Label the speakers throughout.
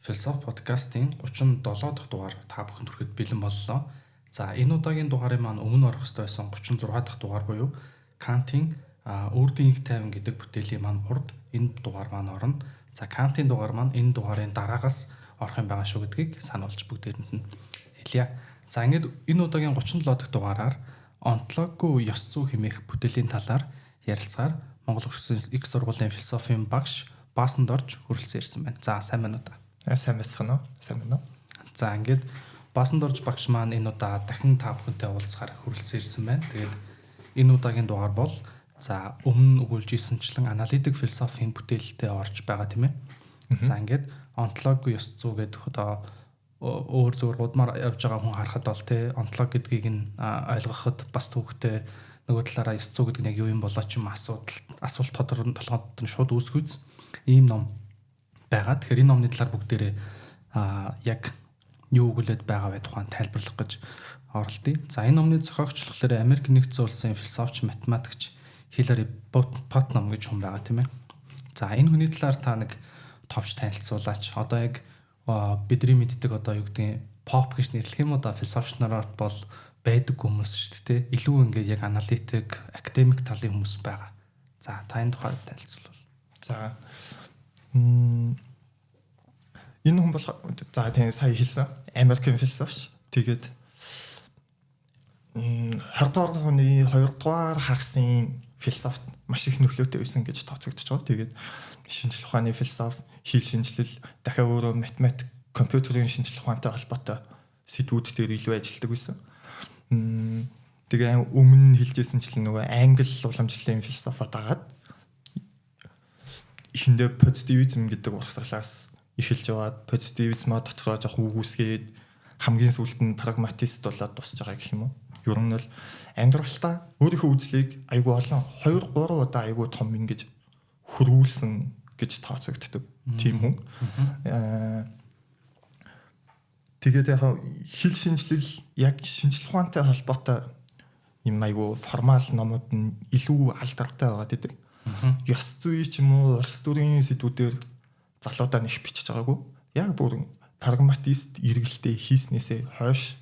Speaker 1: Философи подкастын 37 дахь дугаар та бүхэнд хүрэхэд бэлэн боллоо. За энэ удаагийн дугаарын маань өмнө орох ёстой байсан 36 дахь дугаар буюу Кантын үрдийн их тайван гэдэг бүтээлийн маань урд энэ дугаар маань орно. За Кантын дугаар маань энэ дугаарын дараагаас орох юм байгаа шүү гэдгийг сануулж бүгдээрэнд нь хэлье. За ингээд энэ удаагийн 37 дахь дугаараар онтологгүй ёс зүй хэмээх бүтээлийн талаар ярилцгаар Монгол Улсын их сургуулийн философийн багш Баасанд орж хүрэлцэн ирсэн байна. За сайн байна уу та?
Speaker 2: Сайн байна уу? Сайн байна уу?
Speaker 1: За ингээд Баасанд орж багш маань энэ удаа дахин та бүхэнтэй уулзахаар хүрэлцэн ирсэн байна. Тэгээд энэ удаагийн дугаар бол за өмнө өгүүлж ирсэнчлэн аналитик философийн бүтээлтэй орж байгаа тийм ээ. За ингээд онтологгүй ёс зүй гэдэг одоо өөр зөвөр гудмаар явж байгаа хүн харахад бол тий онтолог гэдгийг нь ойлгоход бас төвхтэй нөгөө талаараа ёс зүй гэдэг нь яг юу юм болоо ч юм асуулт тодорхой толгойд нь шууд үүсгүүц ийм ном байгаа. Тэгэхээр энэ номны талаар бүгдээрээ яг юу өгүүлээд байгаа вэ тухайн тайлбарлах гэж оролдъё. За энэ номны зохиогч болохоор Америк нэгдсэн улсын философч, математикч Хиллари Путнам гэж хүн байгаа тийм ээ. За энэ хүний талаар та нэг товч танилцуулаач. Одоо яг бидний мэддэг одоо юу гэдэг поп гэж нэрлэх юм уу да философч нараар бол байдаг хүмүүс шүү дээ. Илүү ингээд яг аналитик, академик талын хүмүүс байгаа. За та энэ тухайд танилцуул.
Speaker 2: За энэ хүн бол за тийм сая хэлсэн Америкийн философч. Тэгээд 20-р оны 2-р хагасын философт маш их нөлөөтэй байсан гэж тооцогдож байгаа. Тэгээд шинжлэх ухааны философи, хэл шинжилэл, дахиад өөрөө математик, компьютерийн шинжлэх ухаантай холбоотой сэдвүүд дээр илүү ажилладаг байсан. Тэгээ өмнө хэлжсэнчлэн нөгөө англи уламжлалын философиод дагаад ихэндээ позитивизм гэдэг урсгалаас эхэлж яваад позитивизмаа дотроо жоох үгүйсгээд хамгийн сүүлд нь прагматист болоод тусч байгаа гэх юм уу. Ер нь бол амьдралтаа өөрийнхөө үзлийг айгүй олон 2-3 удаа айгүй том ингэж хөрвүүлсэн гэж тооцогддог тийм хүн. Тэгээд яг хэл шинжилэл яг шинжлэх ухаантай холбоотой юм айгүй формал номууд нь илүү алдартай байгаа гэдэг. Ёс зүй ч юм уу улс төрийн сэдвүүдээр залуудаа нэг бичиж байгаагүй. Яг бүр прагматист эргэлтээ хийснээсээ хойш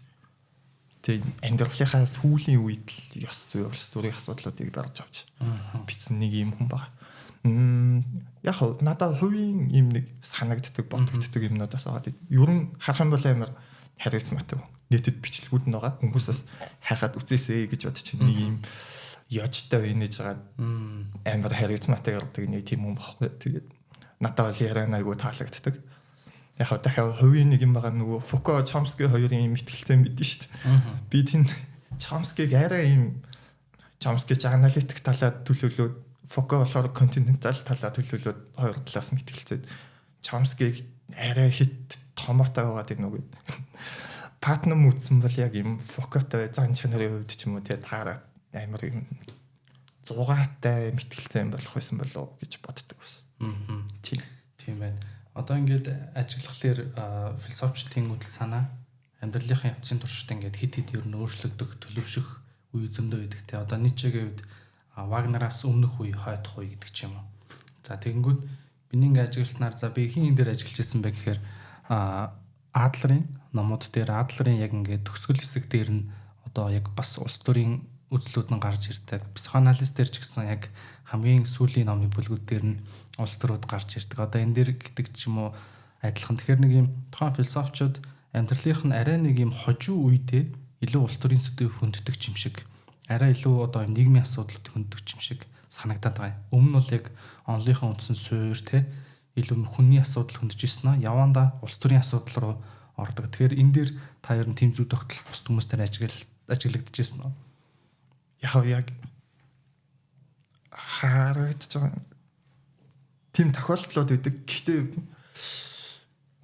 Speaker 2: тэг амьдралынхаа сүүлийн үед л ёс зүй улс төрийн асуудлуудыг барьж авч бичсэн нэг юм хүн байна. Яг надад хувийн юм нэг санагддаг бодогддог юмнуудаас байгаа. Ер нь харах юм бол амар харизматай. Нийтэд бичлэгүүд нь байгаа. Хүмүүсээс хайхад үзээсэй гэж бодож чинь нэг юм яжтай инээж байгаа амар харизматай гэдэг нэг тийм юм багхгүй. Тэгээд надад бол яран айгу таалагддаг. Яг дахиад хувийн нэг юм байгаа нөгөө Фуко, Чомски хоёрын юм ихтгэлцэн мэдэн шүү дээ. Би тийм Чомскиг арай юм Чомски ч аналитик талаад төлөөлөөд Фуко болохоор континентал талаар төлөөлөөд хоёр талаас нь ихтгэлцээд Чомскиг арай хит томоотой байгаа тийм нүг. Патнам үзсэн бол яг юм Фукотой зан чанарын хувьд ч юм уу тэгээ таараа амар юм 6-тай мэтгэлцэн болох байсан болов гэж боддог байсан.
Speaker 1: Тийм байна. Одоо ингээд ажиглахлаар философчдын үйл санаа амьдралынхаа явцын туршид ингээд хид ер нь өөрчлөгдөх, төлөвшөх үе зөндөө байдаг те. Одоо Ницшегийн үед Вагнараас өмнөх үе, хойдох үе гэдэг ч юм уу. За тэгэнгүүт миний ингээд ажигласнаар за би хин энэ дээр ажиллаж ирсэн бэ гэхээр Адлерийн номууд дээр Адлерийн яг ингээд төгсгөл хэсэг дээр нь одоо яг бас улс төрийн үзлүүд нь гарч ирдэг. Психоанализ дээр ч гэсэн яг хамгийн сүүлийн номны бүлгүүд дээр нь улс төрүүд гарч ирдэг. Одоо энэ дээр гэдэг ч юм уу адилхан. Тэгэхээр нэг юм тухайн философчууд амьдралынх нь арай нэг юм хожуу үедээ илүү улс төрийн сэдвийг хөнддөг юм шиг, арай илүү одоо нийгмийн асуудлыг хөнддөг юм шиг санагдаад байгаа. Өмнө нь бол яг онлынхаа үндсэн суур те илүү хүний асуудал хөндөж ирсэн аа. Явандаа улс төрийн асуудал руу ордог. Тэгэхээр энэ дээр та ер нь тэм зүй тогтол бус хүмүүстэй ажиглагдаж ирсэн үү?
Speaker 2: Яг харагдаж байгаа тийм тохиолдлууд үүдэг. Гэхдээ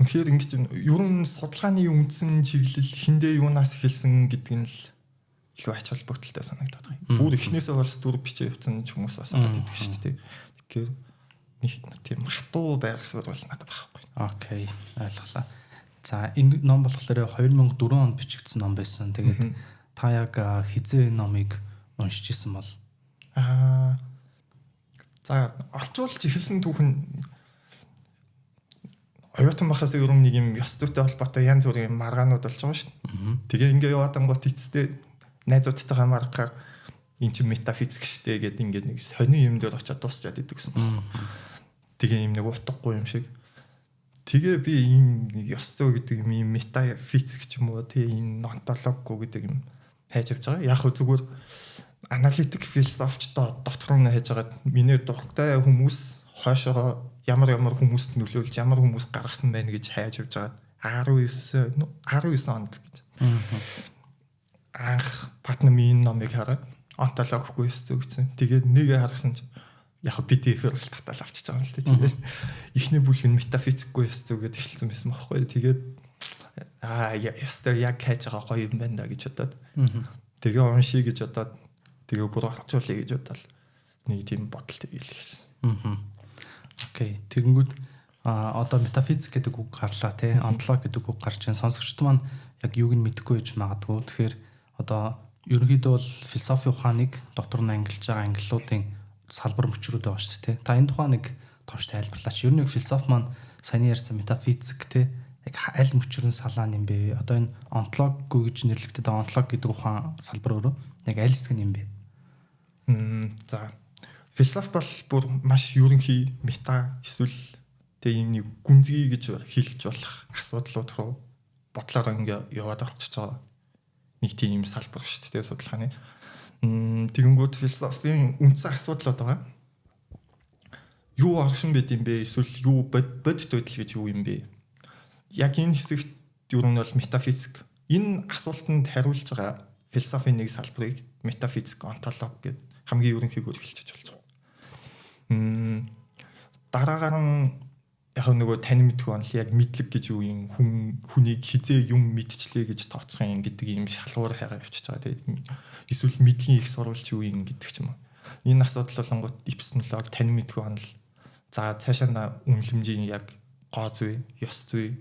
Speaker 2: үнэхээр ингэж ер нь судалгааны үндсэн чиглэл хиндээ юунаас эхэлсэн гэдэг нь л илүү ач холбогдолтой санагдаад байгаа. Бүр эхнээсээ улс төр бичээ явуулсан хүмүүс бас байгаа гэдэг шүү дээ. Тэгэхээр нэг тийм хатуу байх зүйл бол надад байхгүй.
Speaker 1: Окей, ойлголаа. За энэ ном болохоор 2004 онд бичигдсэн ном байсан. Тэгээд та яг хизээ энэ номыг уншиж исэн бол
Speaker 2: за орчуулж эхэлсэн түүхэн оюутан бахаас ер нь нэг юм ёс зүйтэй холбоотой янз бүрийн маргаанууд болж байгаа шүү дээ. Тэгээ ингээ яваад ангууд эцэстээ найзуудтайгаа маргахаар эн чинь метафизик штэ гэдэг ингээд нэг сони юм дээр очиад дуусчаад идэг гэсэн. Тэгээ юм нэг утгагүй юм шиг. Тэгээ би ийм ёс зүй гэдэг юм метафизик ч юм уу тэгээ энэ онтологгүй гэдэг юм хайж авч байгаа. Яг хөө зүгээр аналитик философчтой дотор нь хайж байгаа миний дуртай хүмүүс хойшоо ямар хүмүүст нөлөөлж ямар хүмүүс гаргасан байна гэж хайж авч байгаа 19 онд гэж. Анх Патнамын номыг хараад онтологгүй зүгцэн. Тэгээд нэгэ харсан чинь яг PDF-ээр л татал авчиж байгаа юм л дээ. Тэгээд эхний бүлэг нь метафизикгүй ёс зүгээд эхэлсэн байсан байхгүй. Тэгээд ёстой яг хайж байгаа гоё юм байна да гэж бодоод. Тэгээ уншия гэж бодоод тэгээ бүр орчуулъя гэж бодоод нэг тийм бодолтой хэлсэн.
Speaker 1: Окей. Тэгэнгүүт одоо метафизик гэдэг үг гарлаа тий. Онтолог гэдэг үг гарч ийн сонсогчд маань яг юуг нь мэдэхгүй байж магадгүй. Тэгэхээр одоо ерөнхийдөө бол философи ухааныг дотор нь ангилж байгаа ангиллуудын салбар мөчрүүд байгаа шүү дээ. Та энэ тухай нэг товч тайлбарлаач. Ер нь яг философи маань саяны ярьсан метафизик тий яг аль мөчрөн салаан юм бэ? Одоо энэ онтологгүй гэж нэрлэгдэж байгаа онтолог гэдэг ухаан салбар өөрөө яг аль хэсэг нь юм бэ?
Speaker 2: За философи бол бүр маш ерөнхий мета эсвэл тэгээ энэ гүнзгий гэж хэлж болох асуудлууд руу бодлоор ингээ яваад орчиж байгаа нэг тийм салбар шүү дээ судалгааны. Тэгэнгүүт философийн үндсэн асуудлууд байгаа. Юу оршин байд юм бэ? Эсвэл юу бодит байдал гэж юу юм бэ? Яг энэ хэсэгт ер нь бол метафизик. Энэ асуултанд хариулж байгаа философийн нэг салбарыг метафизик, онтолог гэдэг хамгийн ерөнхийгөөр хэлчихэж болж байгаа. Дараагаар нь яг нөгөө тань мэдгүй онл яг мэдлэг гэж юу юм хүнийг хизээ юм мэдчлээ гэж тооцох юм гэдэг юм шалгуур хайгаа явчихж байгаа тийм эсвэл мэдлэгийн их сурвалж юу юм гэдэг ч юм уу. Энэ асуудал болонгууд эпистемологи тань мэдгүй онл за цаашаа үнэлэмжийн яг гоо зүй, ёс зүй,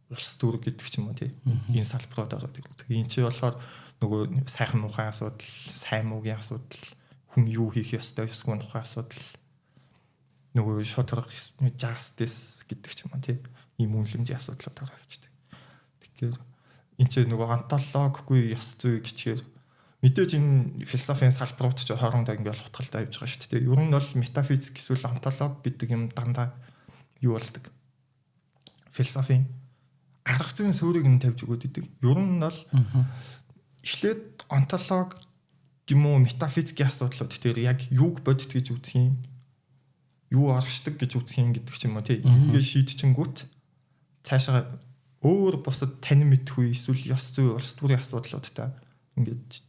Speaker 2: улс төр гэдэг ч юм уу тийм энэ салбарууд ороод ирдэг. Энэ чи болохоор нөгөө сайхан муухай асуудал, сайн муугийн асуудал, хүн юу хийх ёстой, ёсгүй тухай асуудал нөгөө шодрог justice гэдэг ч юм уу тийм ийм үнэлэмжийн асуудлууд ороод ирдэг. Тэгэхээр энэ ч нөгөө онтологгүй ёс зүй гэчихээр мэдээж энэ философийн салбарууд ч хоорондоо ингээл хутгалтай явж байгаа шүү дээ. Ер нь бол метафизик эсвэл онтолог гэдэг юм дандаа юу болдог? Философийн арга зүйн суурийг нь тавьж өгöd идэг. Ер нь бол эхлээд онтолог юм уу метафизикийн асуудлууд дээр яг юуг бодит гэж үзэх юм юу оршдог гэж үзэх юм гэдэг ч юм уу тий энийг шийдчихэнгүүт цаашаа өөр бусад тань мэдхгүй эсвэл ёс зүй улс төрийн асуудлуудтай ингээд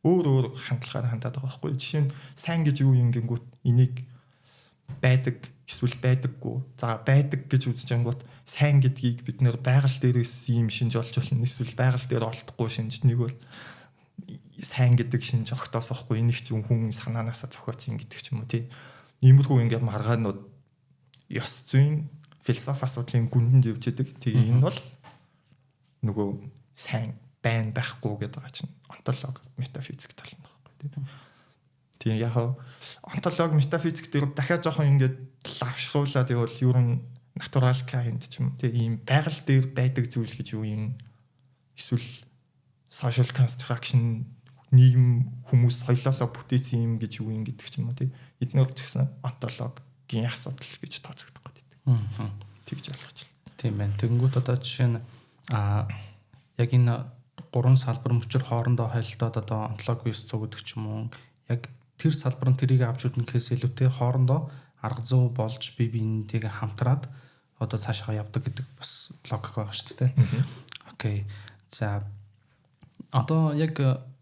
Speaker 2: өөр хандлагаар хандаад байгаа байхгүй. Жишээ нь сайн гэж юу юм гингүүт энийг байдаг эсвэл байдаггүй за байдаг гэж үзчихэнгүүт сайн гэдгийг бид нэр байгаль дээрээс юм шинж олж болно эсвэл байгаль дээр олдохгүй шинж нэг бол сайн гэдэг шинж огтоос واخгүй энийг ч хүн санаанаасаа зохиоцсон гэдэг ч юм уу тий иймэрхүү ингээд маргаанууд ёс зүйн философи асуудлын гүндэнд явж идэг. Тэгээ энэ бол нөгөө сайн байна байхгүй гэдэг байгаа чинь онтолог метафизик тал нь байхгүй тийм. Тэгээ яг онтолог метафизик дээр дахиад жоохон ингээд лавшруулаад явал ер нь натурал кайнд ч юм тийм ийм байгаль дээр байдаг зүйл гэж юу юм эсвэл social construction нийгэм хүмүүс соёлоосоо бүтээсэн юм гэж юу юм гэдэг ч юм уу тийм эдгээр ч гэсэн онтологийн асуудал гэж тооцогдох гэдэг. Тэгж ойлгож байна.
Speaker 1: Тийм байна. Тэгэнгүүт одоо жишээ нь яг энэ гурван салбар мөчөр хоорондоо холилдоод одоо онтологи ёс зүй гэдэг ч юм уу яг тэр салбар нь тэрийг авч үзэнэхээс илүүтэй хоорондоо арга зүй болж бие биентэйгээ хамтраад одоо цаашаа явдаг гэдэг бас логик байгаа шүү дээ. Окей. За одоо яг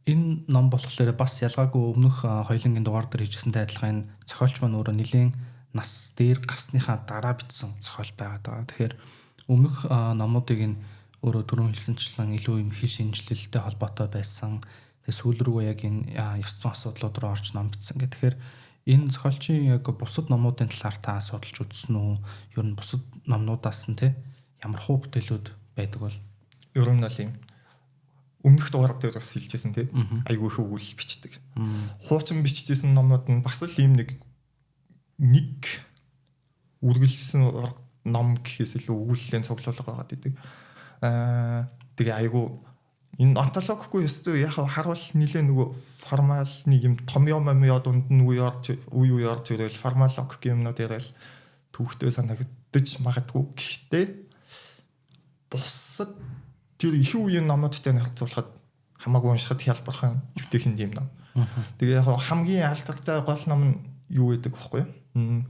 Speaker 1: энэ ном болохоор бас ялгаагүй өмнөх хоёулангийн дугаар дээр хийжсэнтэй адилхан энэ зохиолч маань өөрөө нэлийн нас дээр гарсныхаа дараа бичсэн зохиол байгаад байгаа. Тэгэхээр өмнөх номуудыг нь өөрөө түрүүн хэлсэнчлэн илүү юм хэл шинжилэлтэй холбоотой байсан. Тэгээ сүүл рүү яг энэ ёс зүйн асуудлууд руу орж ном бичсэн гэх. Тэгэхээр энэ зохиолчийн яг бусад номуудын талаар та судалж үзсэн үү? Ер нь бусад номнуудаас нь те ямар хуу бүтээлүүд байдаг бол
Speaker 2: ер нь бол юм өмнөх дугаар дээр бас хэлжсэн тийм айгүй их өгүүл бичдэг. Хуучин бичижсэн номууд нь бас л ийм нэг үргэлжлсэн ном гэхээс илүү өгүүллийн цуглуулга байгаа гэдэг. Тэгээ айгу энэ онтологгүй ёстой яг харуул нилээ нөгөө формал нэг юм том юм дунд нь үе орж ирэл формал логик юмнууд яриад түүхтэй санагдаж магадгүй. Гэхдээ бусад тэр их үеийн номуудтай харьцуулахад хамаагүй уншихад хялбархан өвтэйхэн юм ном. Тэгээ яг хамгийн алдартай гол ном нь юу гэдэг вэ?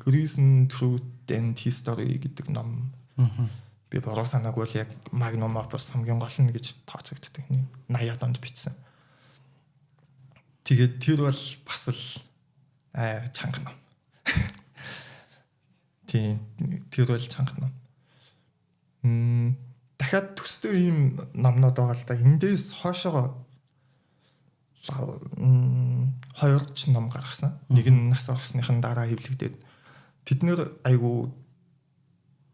Speaker 2: Reason, Truth and History гэдэг ном. Би бороо санаагүй л яг Magnum Opus хамгийн гол нь гэж тооцогддог. 80-аад онд бичсэн. Тэгээд тэр бол бас л чанга ном. Тийм тэр бол чанга ном. Дахиад төстэй ийм номнууд байгаа л да. Эндээс хоошоо хоёр ч ном гаргасан. Нэг нь нас орсныхын дараа хэвлэгдээд тэд нэр айгу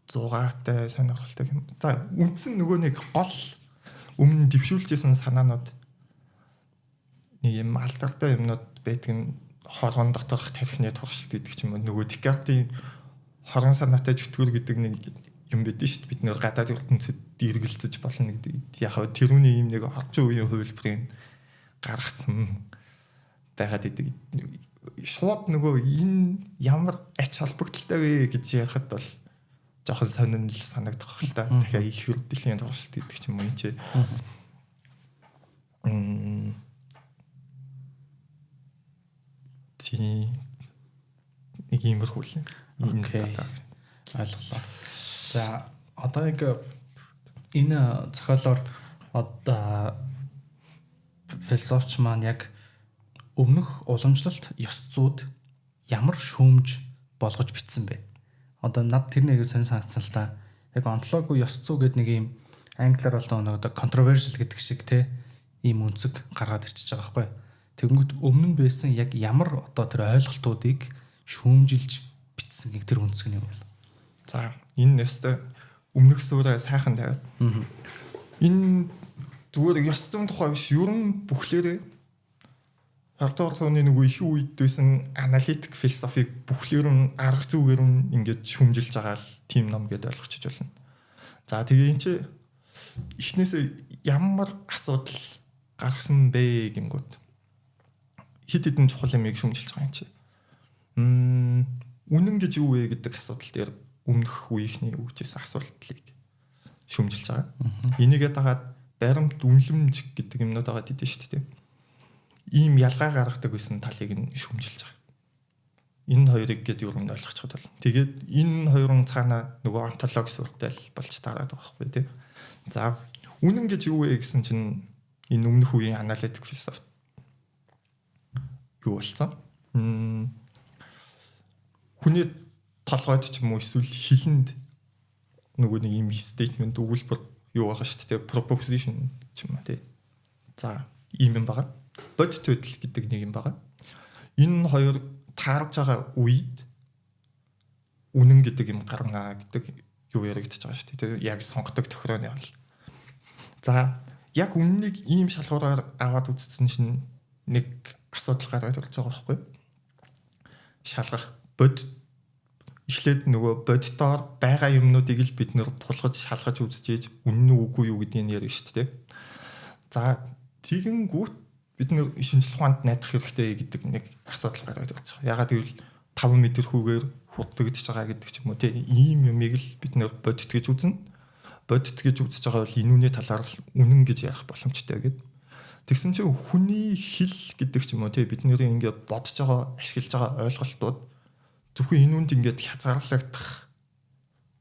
Speaker 2: зугаатай сонирхолтой юм. За үндсэн нөгөө нэг гол өмнө дэвшүүлжсэн санаанууд нэг юм алдартай юмнууд байдаг нь хорон доторх тархины туршилт гэдэг ч юм уу. Нөгөө Декартийн хорон санаатай чөтгөр гэдэг нэг юм байдэн шүү дээ. Бид нөр гадаад ертөнцид эргэлзэж болно гэдэг. Яг хөө тэрүүний юм нэг орчин үеийн хувилбарыг гаргасан байгаад идэг. Шууд нөгөө энэ ямар ач холбогдолтой вэ гэж ярихад бол жоохон сонирхол санагдах л та. Дахиад их хөрдлийн туршилт гэдэг ч юм уу энэ. Тийм нэг иймэрхүү л юм.
Speaker 1: Ойлголоо. За одоо яг энэ зохиолоор одоо философч маань яг өмнөх уламжлалт ёс зүйд ямар шүүмж болгож бичсэн бэ? Одоо над тэр нэгийг сонь санагдсан л та. Яг онтологгүй ёс зүй гэдэг нэг юм англиар бол одоо controversial гэдэг шиг те ийм үнцэг гаргаад ирчихэж байгаа байхгүй. Тэгэнгүүт өмнө нь байсан яг ямар одоо тэр ойлголтуудыг шүүмжилж бичсэн гэх тэр үнцэг нь юм бол.
Speaker 2: За энэ нэстэ өмнөх сүрээ сайхан тавиад. Энэ зүгээр ёс зүйн тухай биш ер нь бүхлээрээ 20-р зууны нөгөө их үед байсан аналитик философиг бүхлээр нь арга зүгээр нь ингээд шүмжилж байгаа л тийм ном гэдээ ойлгочих болно. За тэгээ энэ чи эхнээсээ ямар асуудал гаргасан бэ гингүүд хэд хэдэн чухал юмыг шүмжилж байгаа юм чи. Үнэн гэж юу вэ гэдэг асуудал дээр өмнөх үеийнхний өгчээсэн асуудлыг шүмжилж байгаа. Энийгээ дагаад баримт үнэлэмж гэдэг юмнууд байгаа гэдэг шүү дээ. Ийм ялгаа гаргадаг байсан талыг нь шүмжилж байгаа. Энэ хоёрыг гээд юу нэг ойлгочиход бол. Тэгээд энэ хоёрын цаана нөгөө онтологи сүртэл болж таарад байгаа байхгүй тий. За үнэн гэж юу вэ гэсэн чинь энэ өмнөх үеийн аналитик философи юу болсон? Хүний толгойд ч юм уу эсвэл хилэнд нөгөө нэг юм statement өгүүлбэр юу байгаа шүү дээ. Proposition ч юм уу тий. За ийм юм байгаа. Бодит байдал гэдэг нэг юм байгаа. Энэ хоёр таарж байгаа үед үнэн гэдэг юм гарна гэдэг юу яригдчихэж байгаа шүү дээ. Яг сонгодог тохирооны онол. За яг үннийг ийм шалгуураар аваад үзсэн чинь нэг асуудал гараад ирж байгаа байхгүй. Шалгах бодит эхлээд нөгөө бодитоор байгаа юмнуудыг л бид нэр тулгаж шалгаж үзчихээж үнэн үү үгүй юу гэдгийг ярих шүү дээ. За тэгэнгүүт бид нэр шинжлэх ухаанд найдах хэрэгтэй гэдэг нэг асуудал гараад ирж байгаа. Ягаад гэвэл 5 мэдрэхүүгээр хурдтагдж байгаа гэдэг ч юм уу тийм ийм юмыг л бид нэр бодит гэж үзнэ. Бодит гэж үзэж байгаа бол энүүний талаар л үнэн гэж ярих боломжтой гэдэг. Тэгсэн чинь хүний хэл гэдэг ч юм уу тийм бид нэрийн ингээд бодож байгаа ашиглаж байгаа ойлголтууд зөвхөн энүүнд ингээд хязгаарлагдах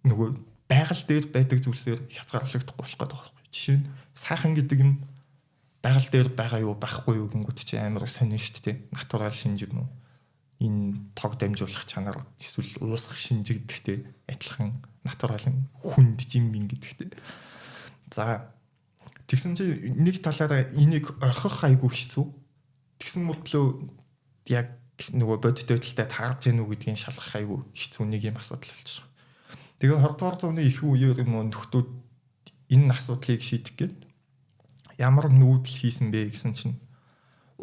Speaker 2: нөгөө байгаль дээр байдаг зүйлсээр хязгаарлагдахгүй болох гэдэг байгаа байхгүй. Жишээ нь сайхан гэдэг юм байгаль дээр байгаа юу байхгүй юу гингүүд чи амар сонин шүү дээ. Натурал шинж юм уу? Энэ тог дамжуулах чанар эсвэл уусах шинжигдэхтэй адилхан натуралын хүнд жимбин гэдэгтэй. За тэгсэн чи нэг талаараа энийг орхих айгүй хэцүү. Тэгсэн мөртлөө яг нөгөө бодит байдалтай таарж гэнэ үү гэдгийг шалгах айгүй хэцүү нэг юм асуудал болж байгаа. Тэгээ 20-р зууны их үеэр юм нөхдүүд энэ асуудлыг шийдэх гээд ямар нүүдэл хийсэн бэ гэсэн чинь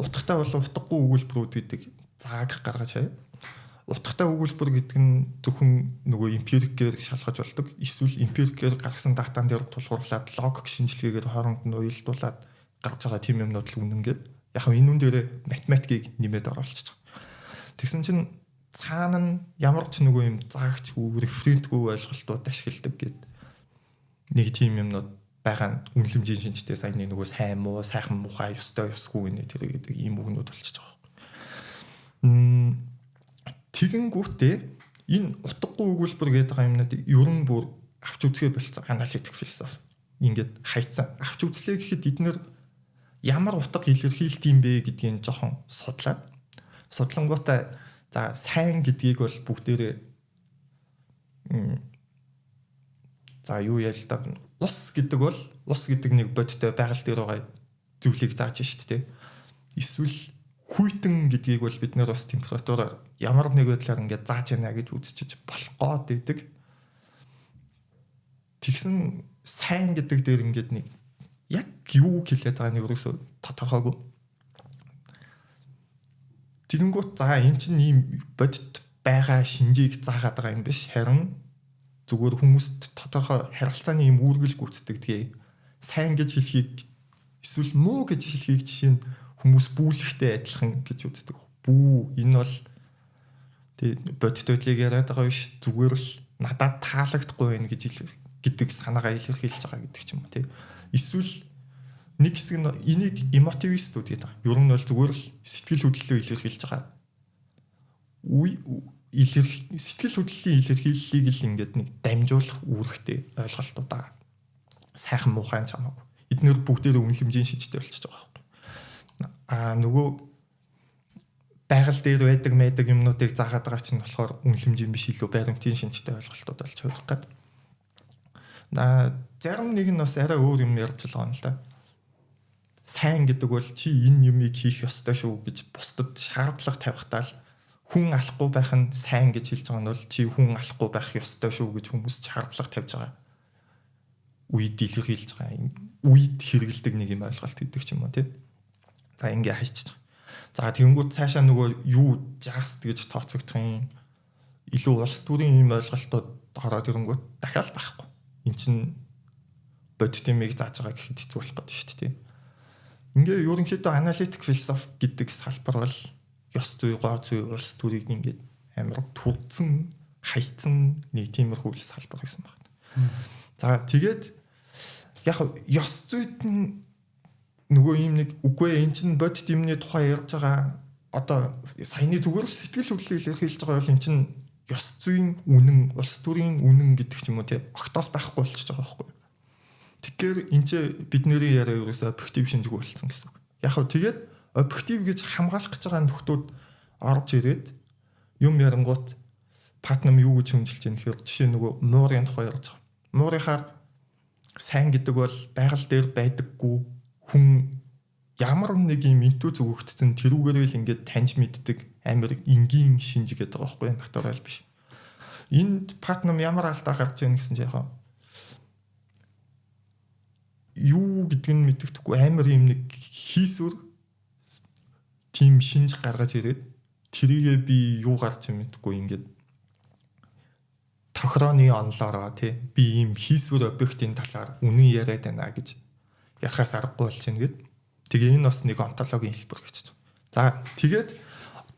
Speaker 2: утгатай болон утгагүй өгүүлбэрүүд гэдэг зааг гаргаж хаяа. утгатай өгүүлбэр гэдэг нь зөвхөн нөгөө эмпирикээр шалгаж болдог. Эсвэл эмпирикээр гаргасан датан дээр тулгуурлаад логик шинжилгээгээр хооронд нь уялдуулаад гарч байгаа тийм юмнууд л үнэн гээд яг энэ үн дээр математикийг нэмээд оруулчих. Тэгсэн чинь цаана нь ямар ч нөгөө юм заагчгүй референтгүй ойлголтууд ашигладаг гээд нэг тийм юмнууд байгаа нь үнэлэмжийн шинжтэй саяны нөгөө сайн муу сайхан муухай ёстой ёсгүй нэ тэр гэдэг ийм үгнүүд болчихж байгаа. Тэгэнгүүтээ энэ утгагүй өгүүлбэр гэдэг байгаа юмнуудыг ерөн бүр авч үзгээ болцсон аналитик философи. Ингээд хайцсан. Авч үзлээ гэхэд эднэр ямар утга илэрхийлт юм бэ гэдгийг жоохон судлаад судлангуудаа за сайн гэдгийг бол бүгдээрээ за юу ял та ус гэдэг бол ус гэдэг нэг бодтой байгаль дээр байгаа зүйлийг зааж шít те. Эсвэл хүйтэн гэдгийг бол бид нэр бас температураар ямар нэг байдлаар ингээд зааж яана гэж үзчихэж болох гээд байдаг. Тэгсэн сайн гэдэг дээр ингээд нэг яг юу хэлээд байгаа нэг өөрөөсөө тодорхойгүй. Тэгэнгүүт за эн чинь ийм бодит байгаа шинжийг заагаад байгаа юм биш. Харин зүгээр хүмүүст тодорхой харилцааны ийм үүргэл гүйцэтгэдэг. Сайн гэж хэлхийг эсвэл муу гэж хэлхийг жишээ нь хүмүүс бүүлэхтэй адилхан гэж үздэг. Бүү энэ бол тэг бодит байдлыг яриад байгаа биш. Зүгээр л надад таалагдахгүй байх гэж гэдэг санаагаа илэрхийлж байгаа гэдэг ч юм уу тий. Эсвэл нэг хэсэг нь энийг эмотивистүүд гэдэг. Ер нь бол зүгээр л сэтгэл хөдлөлөө илэрхийлж байгаа. Сэтгэл хөдлөлийн илэрхийллийг л ингээд нэг дамжуулах үүрэгтэй ойлголтууд байгаа. Сайхан муухай ч хамаагүй. Эднэр бүгдээрээ үнэлэмжийн шинжтэй болчихж байгаа байхгүй. Нөгөө байгаль дээр байдаг юмнуудыг заагаад байгаа чинь болохоор үнэлэмжийн биш илүү баримтын шинжтэй ойлголтууд болж хувирах гэдэг. Зарим нэг нь бас арай өөр юм ярьж байгаа юм л да. Сайн гэдэг бол чи энэ юмыг хийх ёстой шүү гэж бусдад шаардлага тавихтаа л хүн алахгүй байх нь сайн гэж хэлж байгаа нь бол чи хүн алахгүй байх ёстой шүү гэж хүмүүс шаардлага тавьж байгаа. Үед илэрхийлж байгаа. Үед хэрэгэлдэг нэг юм ойлголт гэдэг ч юм уу тий. За ингээ хайчих. За тэгэнгүүт цаашаа нөгөө юу жагс гэж тооцогдох юм. Илүү улс төрийн юм ойлголтууд ороод ирэнгүүт дахиад байхгүй. Эн чинь бодитмыг зааж байгаа гэхэд хэцүү болох гэдэг шүү дээ. Ингээ ерөнхийдөө аналитик философи гэдэг салбар бол ёс зүй, гоо зүй, улс төрийг ингээд амар түрдсэн, хайцсан нэг тиймэрхүү салбар гэсэн байна. За тэгээд яг ёс зүйд нь нөгөө юм нэг үгүй эн чинь бодит юмны тухай ярьж байгаа одоо саяны зүгээр л сэтгэл хөдлөлийг илэрхийлж байгаа бол эн чинь ёс зүйн үнэн, улс төрийн үнэн гэдэг ч юм уу тий огтоос байхгүй болчихж байгаа байхгүй. Тэгэхээр энэ ч бидний яриа ерөөсөө объектив шинжгүй болсон гэсэн үг. Яг хөө тэгээд объектив гэж хамгаалах гэж байгаа нөхдүүд орж ирээд юм ярангуут патнам юу гэж хөнжилж байгаа нөхөр жишээ нөгөө муурын тухай ярьж байгаа. Муурынхаар сайн гэдэг бол байгаль дээр байдаггүй хүн ямар нэг юм интүү зүгөгдсөн тэрүүгээрээ л ингээд таньж мэддэг амар энгийн шинж гэдэг байгаа байхгүй натурал биш. Энд патнам ямар алдаа гарч ийн гэсэн чинь яг юу гэдгийг нь мэддэхгүй амар юм нэг хийсвэр тим шинж гаргаж ирээд тэрийгээ би юу гарч юм мэдгүй ингээд тохирооны онлоороо тий би ийм хийсвэр объектын талаар үнэн яриад байна гэж ярахаас аргагүй болж байна гэд. Тэгээ энэ бас нэг онтологийн хэлбэр гэж. За тэгээд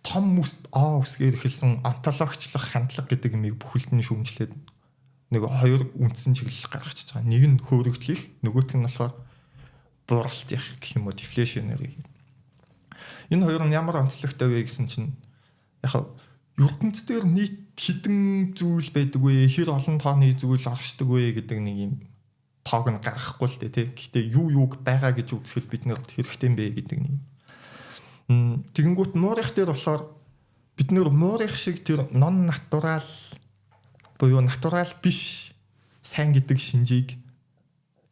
Speaker 2: том үсгээр эхэлсэн онтологчлох хандлага гэдэг юмыг бүхэлд нь шүүмжлээд нэг хоёр үндсэн чиглэл гаргачихж байгаа. Нэг нь хөөрөгдлөх, нөгөөх нь болохоор бууралт явах гэх юм уу, deflationary. Энэ хоёр нь ямар онцлогтой вэ гэсэн чинь яг ертөнц дээр нийт хэдэн зүйл байдаг вэ? Хэр олон тооны зүйл оршдог вэ гэдэг нэг юм тоог нь гаргахгүй л дээ тий. Гэхдээ юу юуг байгаа гэж үзэхэд бид нэр хэрэгтэй юм бэ гэдэг нэг. Тэгэнгүүт муурих дээр болохоор бид нэр муурих шиг тэр нон натурал буюу натурал биш сайн гэдэг шинжийг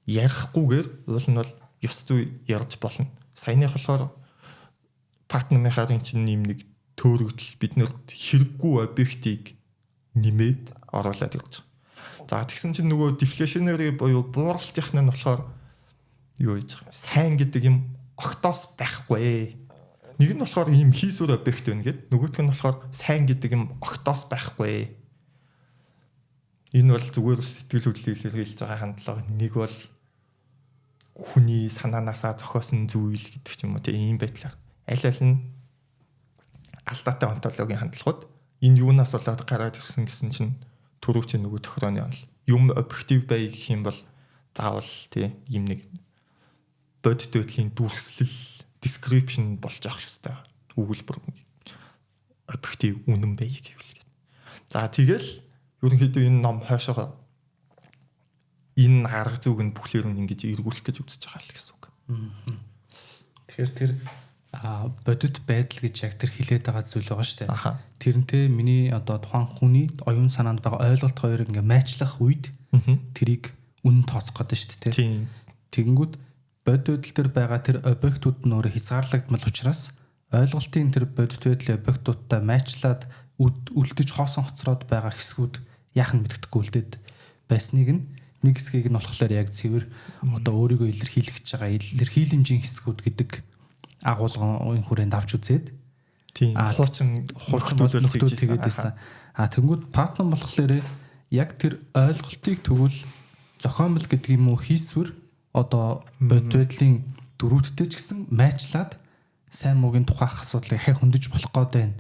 Speaker 2: ярихгүйгээр уул нь бол ёс зүй ярьж болно. Саяны болохоор партнерийнхаа чинь нэм нэг төөрөгдөл биднэрт хэрэггүй объектыг нэмээд оруулаад ирж байгаа. За тэгсэн чинь нөгөө deflationary буюу бууралтынх нь болохоор юу гэж байгаа. Сайн гэдэг юм огтоос байхгүй. нэг нь болохоор ийм хийсвэр объект байна гэд нөгөөх нь болохоор сайн гэдэг юм огтоос байхгүй. Энэ бол зүгээр сэтгэл хөдлөлөөр хэлж байгаа хандлага. Нэг бол хүний санаанаасаа зохиосон зүйл гэдэг ч юм уу тийм байдлаар аль нь алдаатай онтологийн хандлагууд энэ юунаас болоод гараад ирсэн гэсэн чинь түрүү чи нөгөө тохирооны онол юм объектив бай гэх юм бол заавал тийм юм нэг бодит байдлын дүрслэл description болж авах хэрэгтэй. Өгүүлбэр объектив үнэн бай гэвэл. За тэгэл ерөнхийдөө энэ ном хойшоо энэ арга зүг нь бүхлээр нь ингэж эргүүлэх гэж үзэж байгаа л гэсэн үг.
Speaker 1: Тэгэхээр тэр бодит байдал гэж яг тэр хилээд байгаа зүйл байгаа шүү дээ. Тэрнтэй миний одоо тухайн хүний оюун санаанд байгаа ойлголт хоёр ингээ майчлах үед тэрийг үнэн тооцох гэдэг шүү дээ. Тэгэнгүүт бодит байдал дээр байгаа тэр объектууд нь өөрөө хязгаарлагдмал учраас ойлголтын тэр бодит байдлын объектуудтай майчлаад үлдэж хоосон хоцроод байгаа хэсгүүд яах нь мэддэхгүй үлдээд байсныг нэг хэсгийг нь болохоор яг цэвэр одоо өөрийгөө илэрхийлэх гэж байгаа илэрхийлэмжийн хэсгүүд гэдэг агуулгын хүрээнд авч үзээд
Speaker 2: хуучин нөхдөд
Speaker 1: тэгээд байсан. Тэнгүүд патнам болохоор яг тэр ойлголтыг тэгвэл зохиомл гэдэг юм уу хийсвэр одоо бодит байдлын дөрүүдтэй ч гэсэн майчлаад сайн муугийн тухайх асуудлыг ахиа хөндөж болох гээд байна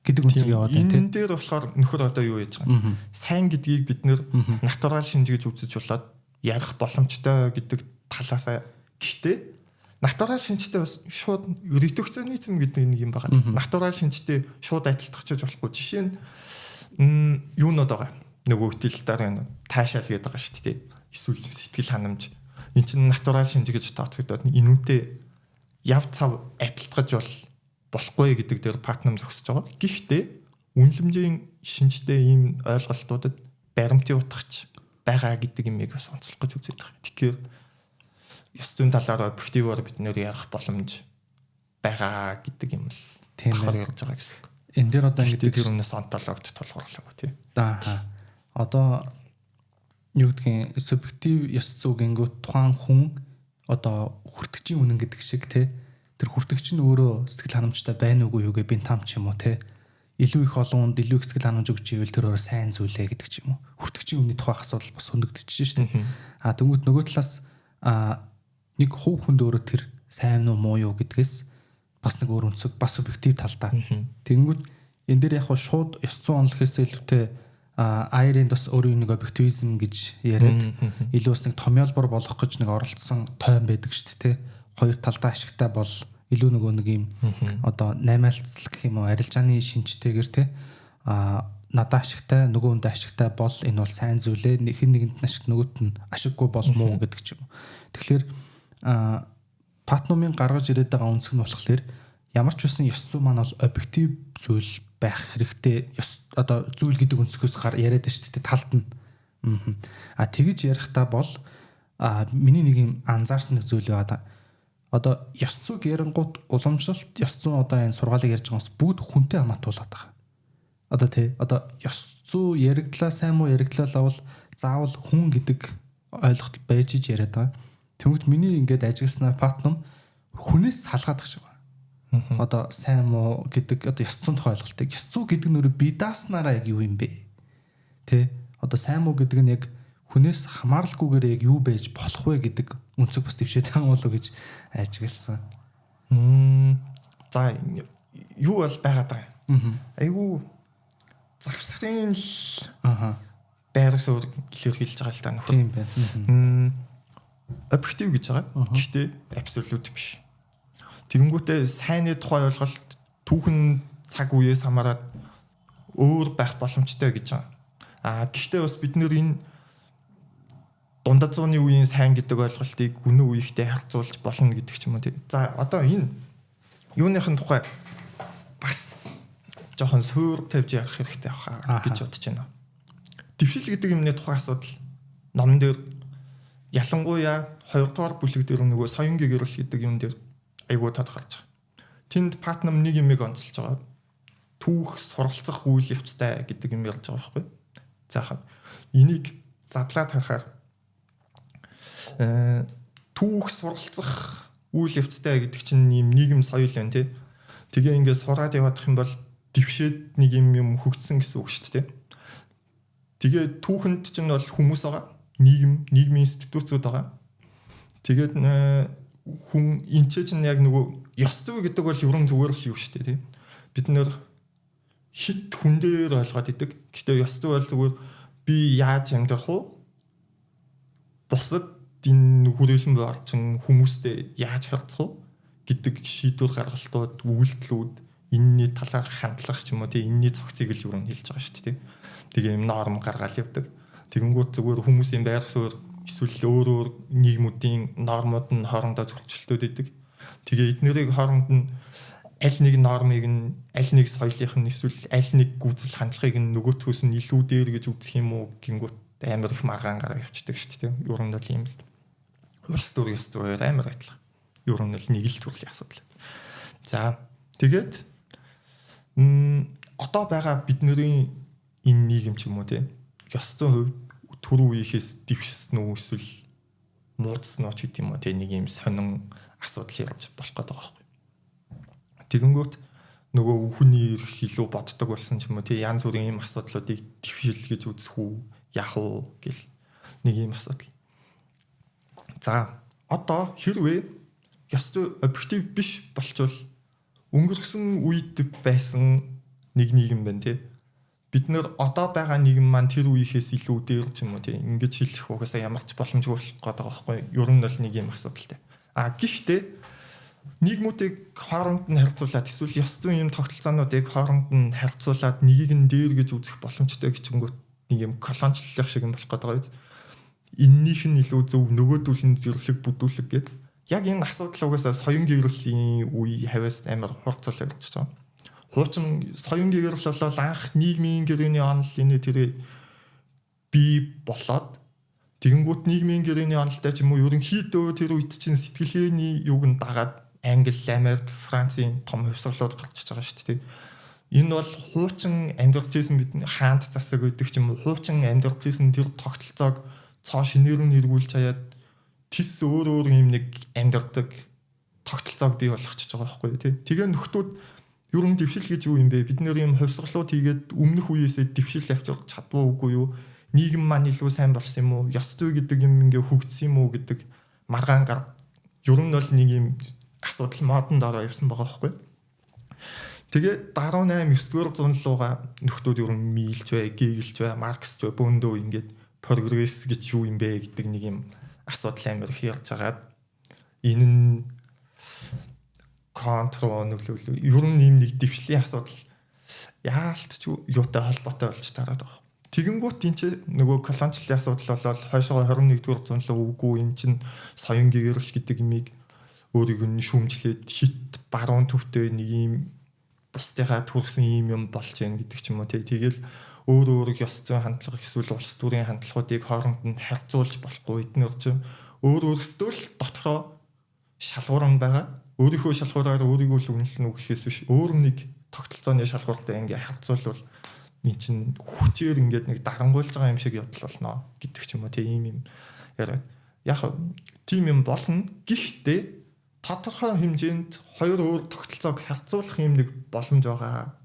Speaker 1: гэдэг үнцэг яваад байна тийм.
Speaker 2: Энэ дээр болохоор нөхөр одоо юу яаж байгаа юм? Сайн гэдгийг бид нэр натурал шинж гэж үзэж болоод ярих боломжтой гэдэг талаасаа гэхдээ натурал шинжтэй бас шууд редукционизм гэдэг нэг юм байгаа. Натурал шинжтэй шууд адилтгахчиж болохгүй. Жишээ нь юунод байгаа. Нөгөө утилитар байна. Таашаал гэдэг байгаа шүү дээ. Эсвэл сэтгэл ханамж. Энд чинь натурал шинж гэж тооцогдоод энүүнтэй яв цав адилтгаж болохгүй гэдэг дээр патнам зогсож байгаа. Гэхдээ үнэлэмжийн шинжтэй ийм ойлголтуудад баримтын утгач байгаа гэдэг юмыг бас онцлох гэж үзээд байгаа. Тэгэхээр ёс зүйн талаар объективоор бид нэр ярих боломж байгаа гэдэг юм л болохоор ярьж байгаа гэсэн үг.
Speaker 1: Энэ дээр одоо
Speaker 2: ингэдэг тэр үнээс онтологид тулгуурлаагүй тий.
Speaker 1: Одоо юу гэдгийг субъектив ёс зүй гингүүд тухайн хүн одоо хүртгчийн үнэн гэдэг шиг тий. Тэр хүртгч нь өөрөө сэтгэл ханамжтай байна уугүй юугээ би там ч юм уу тий. Илүү их олонд илүү их сэтгэл ханамж өгч ивэл тэр өөрөө сайн зүйлээ гэдэг ч юм уу. Хүртгчийн үнний тухайх асуудал бас хөндөгдөж шүү дээ. Тэнгүүт нөгөө талаас нэг хувь хүнд өөрөө тэр сайн уу муу юу гэдгээс бас нэг өөр өнцөг бас субъектив талдаа. Тэнгүүд энэ дээр яг шууд ёс зүйн онолхоос илүүтэй айрын бас өөрийн нэг объективизм гэж яриад илүү бас нэг томьёолбор болох гэж нэг оролцсон тойм байдаг шүү дээ. Хоёр талдаа ашигтай бол илүү нөгөө нэг юм одоо наймаалцлах гэх юм уу арилжааны шинжтэйгэр те надад ашигтай нөгөө хүнд ашигтай бол энэ бол сайн зүйлээ хэн нэгэнд ашиг нөгөөт нь ашиггүй бол муу гэдэг ч юм. Тэгэхээр патнумын гаргаж ирээд байгаа үнцг нь болохоор ямар ч үсэн ёс зүй маань бол объектив зүйл байх хэрэгтэй. Одоо зүйл гэдэг үнцгөөс яриад байна шүү дээ талд нь. Тэгэж ярихдаа бол миний нэг юм анзаарсан нэг зүйл байгаа. Одоо ёс зүйг ярингууд уламжлалт ёс зүйн одоо энэ сургаалыг ярьж байгаас бүгд хүнтэй хамаатуулаад байгаа. Одоо тий одоо ёс зүй яригдлаа сайн муу яригдлаа бол заавал хүн гэдэг ойлголт байж иж яриад байгаа. Тэнгүүт миний ингээд ажигласнаар патнум хүнээс салгаад гэж байгаа. Одоо сайн муу гэдэг одоо ёс зүйн тухай ойлголтыг ёс зүй гэдэг нь өөрөө бие дааснараа яг юу юм бэ? Тэ одоо сайн муу гэдэг нь яг хүнээс хамааралгүйгээр яг юу байж болох вэ гэдэг үнцэг бас төвшөөд байгаа болов гэж ажигласан. За юу бол байгаад байгаа. Айгу завсрын л байр суурь илэрхийлж байгаа л та нөхөр. Тийм байна.
Speaker 2: Объектив гэж байгаа. Гэхдээ абсолют биш. Тэгэнгүүтээ сайнны тухай ойлголт түүхэн цаг үеэс хамаарат өөр байх боломжтой гэж байгаа. Гэхдээ бас бид нэр энэ дундад зууны үеийн сайн гэдэг ойлголтыг гүнээ үеийнхтэй харьцуулж болно гэдэг ч юм уу. За одоо энэ юуныхын тухай бас жоохон суур тавьж ярих хэрэгтэй баха гэж бодож байна. Дэвшил гэдэг юмны тухай асуудал номон дээр ялангуяа 2 дугаар бүлэг дээр нөгөө соёнгийн гэрэл гэдэг юм дээр айгуу тодорхойлж байгаа. Тэнд патнам нэг юмыг онцолж байгаа. Түүх суралцах үйл явцтай гэдэг юм ярьж байгаа байхгүй. Заахад энийг задлаад харахаар түүх суралцах үйл явцтай гэдэг чинь ийм нийгэм соёл байна тий. Тэгээ ингээд сураад явах юм бол дэвшээд нэг юм хөгжсөн гэсэн үг шүү дээ. Тэгээ түүхэнд чинь бол хүмүүс байгаа. Нийгмийн институтууд байгаа. Тэгээд хүн энэ чинь яг нөгөө ёс зүй гэдэг бол ерөн зүгээр л юу шүү дээ. Бид нэр хит хүн дээр ойлгоод идэг. Гэхдээ ёс зүй бол зүгээр би яаж амьдрах вэ? Бусад энэ хүрээлэн буй орчин хүмүүстэй яаж харьцах вэ гэдэг шийдвэр гаргалтууд, үйлдэлүүд, энэний талаар хандлах ч юм уу тийм энэний цогцыг л юу хэлж байгаа шүү дээ. Тэгээ юм норм гаргаал явдаг. Тэгэнгүүт зүгээр хүмүүсийн байр суурь эсвэл өөр нийгмүүдийн нормууд нь хоорондоо зөрчилдөд идэг. Тэгээ эднэрийг хооронд нь аль нэг нормыг нь аль нэг соёлынх нь эсвэл аль нэг гүйцэл хандлагыг нь нөгөөтгөөс нь илүү дээр гэж үзэх юм уу гингүүт амар их маргаан гараа явчихдаг шүү дээ. Ер нь бол юм л. Улс төр ёс зүйр амар адилхан. Ер нь л нэг л төрлийн асуудал. За тэгээд одоо байгаа бидний энэ нийгэм ч юм уу тийм ёс зүйн хувьд түрүү үеийнхээс дэвшсэн үү эсвэл муудсан уу ч гэдэг юм уу тийм нэг юм сонин асуудал явж болох гэдэг байгаа байхгүй. Тэгэнгүүт нөгөө хүний эрх илүү боддог болсон ч юм уу тийм янз бүрийн юм асуудлуудыг дэвшил гэж үзэх үү яах вэ гэл нэг юм асуудал. За одоо хэрвээ ёс зүй объектив биш болчвол өнгөрсөн үед байсан нэг нийгэм байна тий. Бид нэр одоо байгаа нийгэм маань тэр үеийнхээс илүү дээр ч юм уу тий. Ингэж хэлэх угаасаа ямар ч боломжгүй болох гэдэг байгаа байхгүй. Ер нь бол нэг юм асуудалтай. Гэхдээ нийгмүүдийг хооронд нь харьцуулаад эсвэл ёс зүйн юм тогтолцоонуудыг хооронд нь харьцуулаад нэгийг нь дээр гэж үзэх боломжтой гэчингүүт нэг юм колоничлох шиг юм болох гэдэг байгаа биз. Эннийх нь илүү зөв нөгөөдүүл нь зэрлэг бүдүүлэг гэдэг. Яг энэ асуудал угаасаа соён гэрлийн үе хавьяас амар хурцлал явж байгаа. Хуучин соён гэрэл болол анх нийгмийн гэрээний онол энэ тэр бий болоод тэгэнгүүт нийгмийн гэрээний онолтой ч юм уу ерөнхийдөө тэр үед чинь сэтгэлгээний юуг нь дагаад Англи, Америк, Францын том хувьсгалууд гарч байгаа шүү дээ. Энэ бол хуучин амьдарч ирсэн бидний хаант засаг гэдэг ч юм уу хуучин амьдарч ирсэн тэр тогтолцоог цоо шинээр нь эргүүлж хаяад тис өөр юм нэг амьдардаг тогтолцоог бий болгочихж байгаа байхгүй тий. Тэгээ нөхдүүд ер нь дэвшил гэж юу юм бэ? Бид нэр юм хувьсгалууд хийгээд өмнөх үеэсээ дэвшил авчирч чадваа үгүй юу? Нийгэм маань илүү сайн болсон юм уу? Ёс зүй гэдэг юм ингээ хөгжсөн юм уу гэдэг маргаан гар. Ер нь бол нэг юм асуудал модон дараа явсан байгаа байхгүй. Тэгээ 18 9-р зууны нөхдүүд ер нь мийлж бай, гегэлж бай, марксч бай, бөөндөө ингээд прогресс гэж юу юм бэ гэдэг нэг юм асуудал амар их ярьж агаад энэ нь контрол нөлөөлөв. Ер нь ийм нэг дэвшлийн асуудал яалтч юутай холбоотой болж тараад байгаа. Тэгэнгүүт энэ чинь нөгөө колоничлын асуудал болол хойшоо 21-р зууны үгүй энэ чинь соён гэрэлш гэдэг юмыг өөрийг нь шүүмжлээд хит баруун төвтэй нэг юм бусдынхаа төрсэн юм болж байна гэдэг ч юм уу тий. Тэгэл өөр ёс зүйн хандлага эсвэл улс төрийн хандлагуудыг хооронд нь харьцуулж болохгүй эднэр чинь өөрөөсөө л дотроо шалгууран байгаа. Өөрийнхөө шалгуураар өөрийгөө л үнэлнэ үг гэхээс биш өөр нэг тогтолцооны шалгууртай ингээ харьцуулбал энэ чинь хүчээр ингээд нэг дарангуйлж байгаа юм шиг явдал болно гэдэг ч юм уу тийм юм яриад. Яг тийм юм болно. Гэхдээ тодорхой хэмжээнд хоёр өөр тогтолцоог харьцуулах юм нэг боломж байгаа.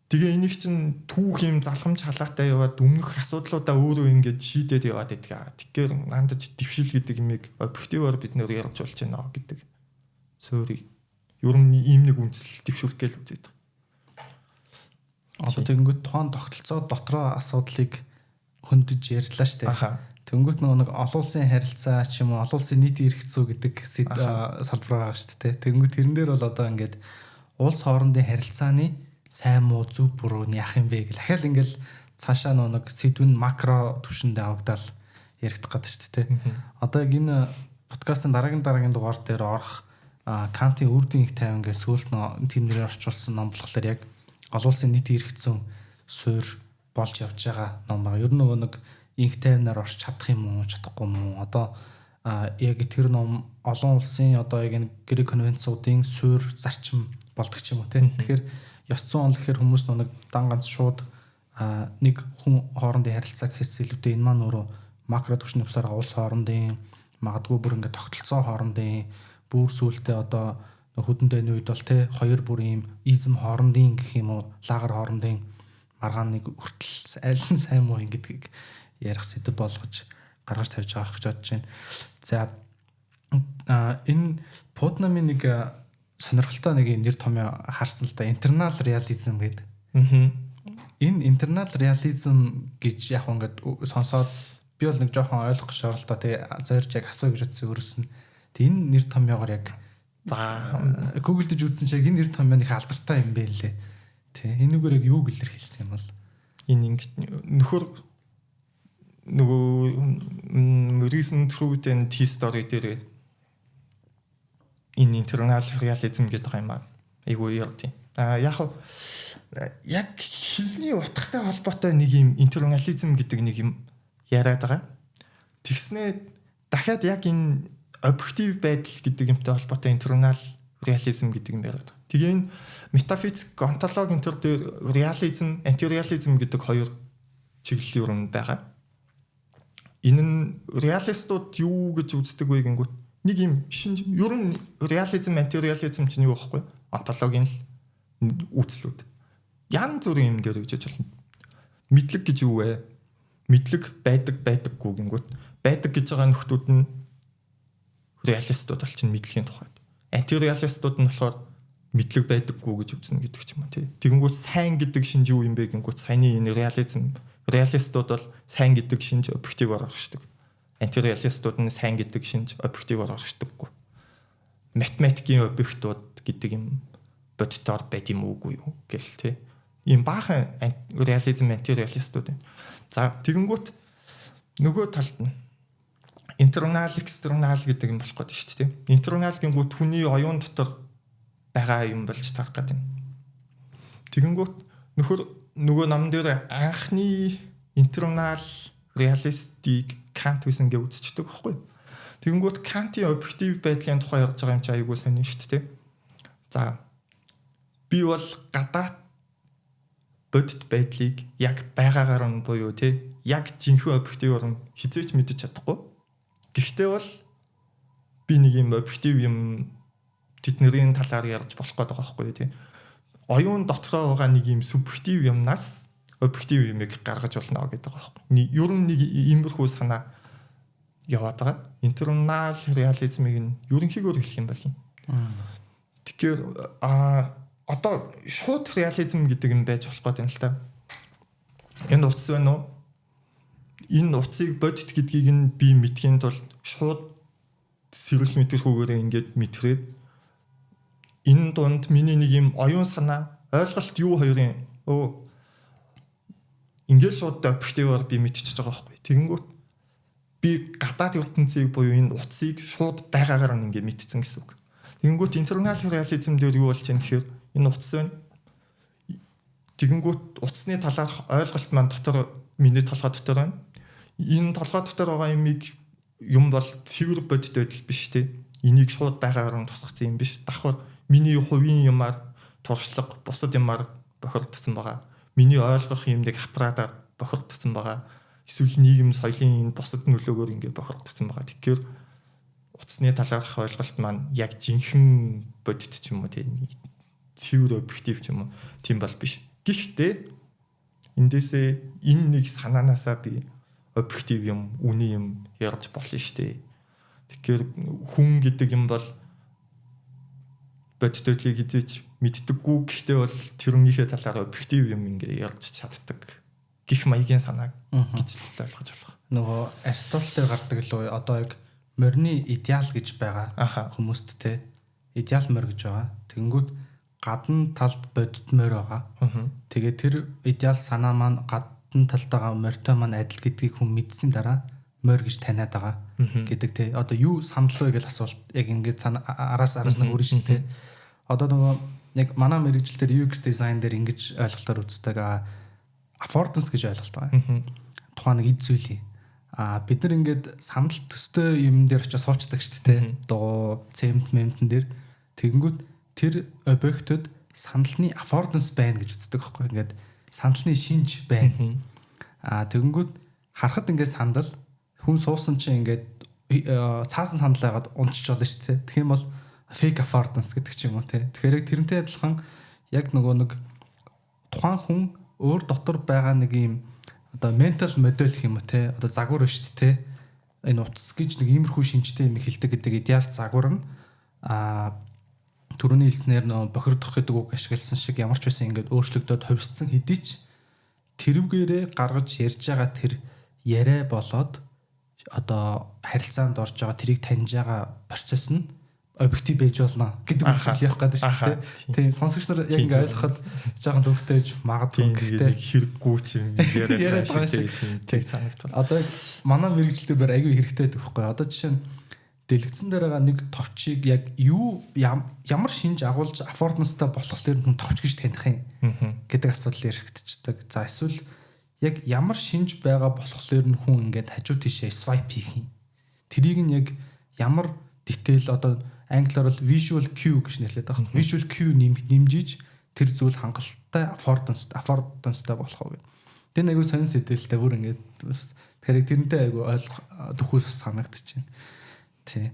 Speaker 2: Тэгээ энийг чинь түүх юм залхамж халаатай яваад өмнөх асуудлуудаа өөрөө ингээд шийдээд яваад идэх. Тэгэхээр нандаж дэвшил гэдэг юмыг объективоор бид нэр ярьж болж байна гэдэг. Sorry. Ер нь ийм нэг үндэслэл дэвшүүлэх гээл үзээд байгаа.
Speaker 1: Одоо тэгэнгүүт тухайн тогтолцоо дотроо асуудлыг хөндөж ярьлаа штэ. Тэгэнгүүт нэг олон улсын харилцаа ч юм уу олон улсын нийт эрх зүй гэдэг салбар байгаа штэ. Тэгэнгүүт тэрэн дээр бол одоо ингээд улс хоорондын харилцааны сайн муу зөв буруу нь яах юм бэ гэл ахаал ингээл цаашаа нэг сэдвэн макро түвшинд авагдал яригдах гэдэг шүү дээ. Одоо яг энэ подкастын дараагийн дугаар дээр орох Кантын үрдийн их тайван гэж сүүлд тэмнэрээр орчуулсан ном болохоор яг олон улсын нийт эрх зүйн суурь болж явж байгаа ном ба. Ер нь нөгөө нэг инх тайвнаар орч чадах юм уу чадахгүй юм уу? Одоо яг тэр ном олон улсын одоо яг энэ гэрэг конвенцуудын суурь зарчим болдог ч юм уу тийм. Тэгэхээр ёс зүйн онол гэхээр хүмүүс нэг дан ганц шууд нэг хүн хоорондын харилцаа гэхээс илүүтэй энэ маань өөрөө макро түвшний тусаар улс хоорондын магадгүй бүр ингээд тогтолцоо хоорондын бүр сүултээ одоо Хөдөн дайны үед бол те хоёр бүр ийм изм хоорондын гэх юм уу лагер хоорондын маргааныг хүртэл аль нь сайн муу ингэдгийг ярих сэдв болгож гаргаж тавьж байгаа гэж бодож байна. За энэ Путнамын нэг сонирхолтой нэг нэр томьёо харсан л да internal realism гэдэг. Энэ internal realism гэж яг ингээд сонсоод би бол нэг жоохон ойлгох гэж оролдоо тэгээ зорж яг асуу гэж утсан өөрөөс нь. Тэгээ энэ нэр томьёогоор яг Google дэж үзсэн чинь энэ нэр томьёо их алдартай юм бэ лээ. Тэ энэгээр яг юу гэлэр хэлсэн юм бол
Speaker 2: энэ ингээд нөхөр нөгөө recent truth and history дээр энэ internal realism гэдэг юм аа. Айгуу ярдیں۔ Яг хэлний утгатай холбоотой нэг юм internalism гэдэг нэг юм яриад байгаа. Тэгснээ дахиад яг энэ объектив байдал гэдэг юмтай холбоотой internal realism гэдэг юм яриад байгаа. Тэгээ энэ метафизик онтологийн төр дээр realism, anti-realism гэдэг хоёр чиглэл юу юм байгаа. Энэ нь реалистууд юу гэж үздэг вэ гингүүт нэг юм шинж ер нь realism, anti-realism чинь юу вэ? Онтологийн үүслүүд. Ян зүрийн юм дээр гэж болно. Мэдлэг гэж юу вэ? Мэдлэг байдаггүй гингүүт байдаг гэж байгаа нөхдүүд нь реалистууд бол чинь мэдлэгийн тухайд. Анти-реалистууд нь болохоор мэдлэг байдаггүй гэж үзнэ гэдэг ч юм уу тий. Тэгэнгүүт сайн гэдэг шинж юу юм бэ гингүүт саяны энэ реалистууд бол сайн гэдэг шинж объективээр оршдог. Анти-реалистууд нь сайн гэдэг шинж объективээр оршдоггүй. Математикийн объектууд гэдэг юм бодтоор байд юм уугүй юу гэл тий. Ийм баахан реализм анти-реалистууд байна. За тэгэнгүүт нөгөө талд нь internal external гэдэг юм болох гэдэг шүү дээ. Internal гингүүт хүний оюун дотор байгаа юм болж тарах гэдэг юм. Тэгэнгүүт нөгөө нам дээр анхны internal realistic Kant гэсэн гэ үзчихдэг байхгүй. Тэгэнгүүт Kant-ийн объектив байдлын тухай ярьж байгаа юм чи айгуу сайн шүү дээ. За би бол гадаад бодит байдлыг яг байгаагаар нь буюу тий яг жинхэнэ объективээр нь хизээч мэдэж чадахгүй. Гэхдээ бол би нэг юм объектив юм тэдний талаар ярьж болох гэдэг байгаа байхгүй тий. Оюун дотроо байгаа нэг юм субъектив юмнаас объектив юмыг гаргаж болно гэдэг байгаа байхгүй. Ер нь нэг иймэрхүү санаа яваад байгаа. Internal realism-ыг нь ерөнхийдөө хэлэх юм бол юм. Тэгэхээр одоо шууд реализм гэдэг юм байж болох гэдэг юм л та. Энэ утас байна уу? Энэ утсыг бодит гэдгийг нь би мэдхийн тулд шууд сэрэл мэдрэхүүгээрээ ингээд мэдрээд энэ донд миний нэг юм оюун санаа ойлголт юу хоёрын ингээд шууд объективээр би мэдчихэж байгаа байхгүй. Тэгэнгүүт би гадаад ертөнцийг буюу энэ утсыг шууд байгаагаар нь ингээд мэдсэн гэсэн үг. Тэгэнгүүт internal realism дээр юу болж байгаа гэхээр энэ утас байна. Тэгэнгүүт утасны талаарх ойлголт маань дотор миний толгой дотор байна. Энэ толгой дотор байгаа юм бол цэвэр бодит байдал биш те. Энийг шууд байгаагаар нь тусгацсан юм биш. Давхар миний хувийн юмар туршлага бусад юмар бохирдсон байгаа. Миний ойлгох юмыг аппаратаар бохирдсон байгаа. Эсвэл нийгэм соёлын бусад нөлөөгөөр ингээд бохирдсон байгаа. Тэгэхээр утасны талаарх ойлголт маань яг жинхэнэ бодит ч юм уу тийм цэвэр объектив ч юм уу тийм бол биш. Гэхдээ эндээсээ энэ нэг санаанаасаа би объектив юм, үний юм ярьж болно шүү дээ. Тэгэхээр хүн гэдэг юм бол бодит байдлыг хизээч мэддэггүй гэхдээ бол тэрнийхээ талаар объектив юм ингээ ярьж чаддаг гих маягийн санааг гэж л ойлгож болох.
Speaker 1: Нөгөө Аристотель дээр гардаг л одоо яг морины идеал гэж байгаа хүмүүст те идеал морь гэж байгаа. Тэнгүүд гадна талд бодит морь байгаа. Тэгээ тэр идеал санаа маань гадна талд байгаа морьтой маань адил гэдгийг хүн мэдсийн дараа морь гэж таниад байгаа гэдэг те. Одоо юу санал вэ гэж асуулт яг ингээд араас нэг үрж те. Одоо нөгөө яг манай мэрэгжил дээр UX design дээр ингэж ойлголтоор үздэг affordance гэж ойлголт байгаа. Тухайн нэг эд зүйлий. Бид нар ингээд санал төстэй юм дээр очиж суучдаг шүү дээ. Дуу, цемент, мемтэн дээр тэгэнгүүт тэр объектод саналны affordance байна гэж үздэг байхгүй. Ингээд саналны шинж байна. Тэгэнгүүт харахад ингээд сандал хүн суусан чинь ингээд цаасан сандал байгаад унчиж болно шүү дээ. Тэгэх юм бол fake affordance гэдэг ч юм уу те. Тэгэхээр яг тэрнтэй адилхан яг нөгөө нэг тухайн хүн өөр дотор байгаа нэг юм одоо mental model гэх юм уу те. Одоо загвар ба шүү дээ те. Энэ утас гэж нэг иймэрхүү шинжтэй юм хэлдэг гэдэг идеал загвар нь түрүүний хэлснээр нөө бохирдох гэдэг үг ашигласан шиг ямар ч байсан ингээд өөрчлөгдөд хувьсцсан хэдий ч тэрвгээрээ гаргаж ярьж байгаа тэр яриа болоод одоо харилцаанд орж байгаа тэрийг таньж байгаа процесс нь объектив байж болно гэдэг үгсэл явах гэдэг шүү дээ. Тийм сонсогч нар яг ингээд ойлгоход жоохон төвхтэйж магадгүй
Speaker 2: гэхдээ хэрэггүй ч юм яриад байгаа шүү. Тийм санагдав.
Speaker 1: Одоо манай мэрэгчлэлээр бүр аягүй хэрэгтэй байдаг байхгүй. Одоо жишээ нь дэлгэцэн дээр байгаа нэг товчийг яг ямар шинж агуулж аффорданстай болохлээр хүн товч гэж таних юм гэдэг асуудал яригдчихдаг. За эсвэл яг ямар шинж байгаа болохлээр нь хүн ингээд хажуу тийшээ swipe хийх юм. Тэрийг нь яг ямар detail одоо англиар бол visual cue гэж нэрлэдэг байна. Visual cue нэмжиж тэр зүйл хангалттай affordanceтай болох уу гэдэг. Тэр айгүй сонир сэдвэлтэй бүр ингээд тэгэхээр тэрнтэй айгүй төхөөл санагдчихэв. Тий.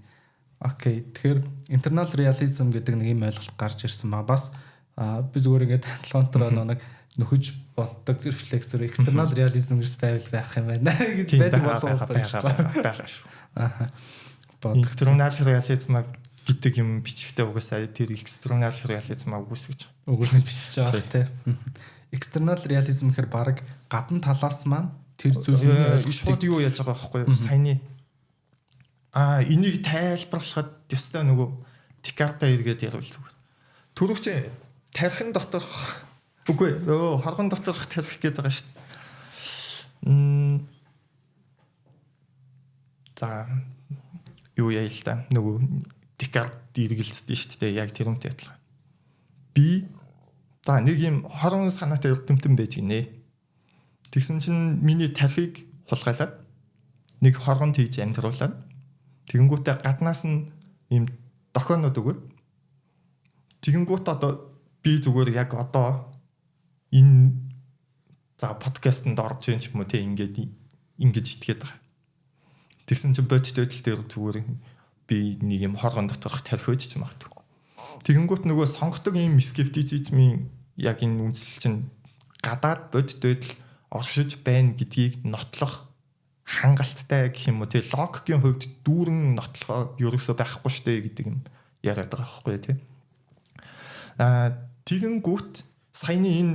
Speaker 1: Окей. Тэгэхээр internal realism гэдэг нэг юм ойлголт гарч ирсэн ба бас би зүгээр ингээд талхантараа нэг нөхөж боддог рефлексээр external realism гэж байвал байх юм байна гэж байдаг болов
Speaker 2: байгаа шүү. Аха. Internal realism гэдэг юм бичгтээ угаасаа тэр external realism үгүйсгэж
Speaker 1: бичиж байгаа тий. External realism гэхээр баг гадна талаас маань тэр зүйлийг
Speaker 2: шууд юу яаж байгаа байхгүй юу? Саяны энийг тайлбарлахад ёстой нөгөө Декарта эргээд ярил зүгээр. Түрүүч тархин доторх үгүй хоргон доторх тарих гэдэг байгаа шүү дээ. За юу яа л та нөгөө Декарт эргэлздэг шүү дээ. Яг тэрүүнтэй адилхан. Би за нэг юм хорон санаатай эрдэмтэн байж гинэ. Тэгсэн чинь миний тархийг хулгайлаад нэг хоргон тэгж амьдруулаад тэгэнгүүтээ гаднаас нь ийм дохионод өгөө. Тэгэнгүүт одоо би зүгээр яг одоо энэ за подкастэнд орж ийн ч юм уу те ингэж итгээд байгаа. Тэгсэн чинь бодит байдал дээр зүгээр би нэг юм хоргон доторх тарих байж ч магадгүй. Тэгэнгүүт нөгөө сонгодог ийм скептицизмын яг энэ үндэслэл чинь гадаад бодит байдал оршиж байна гэдгийг нотлох хангалттай гэх юм уу тий логикийн хувьд дүүрэн нотлохоо ерөөсөө байхгүй штэ гэдэг юм яриад байгаа байхгүй тий. Тэгэнгүүт саяны энэ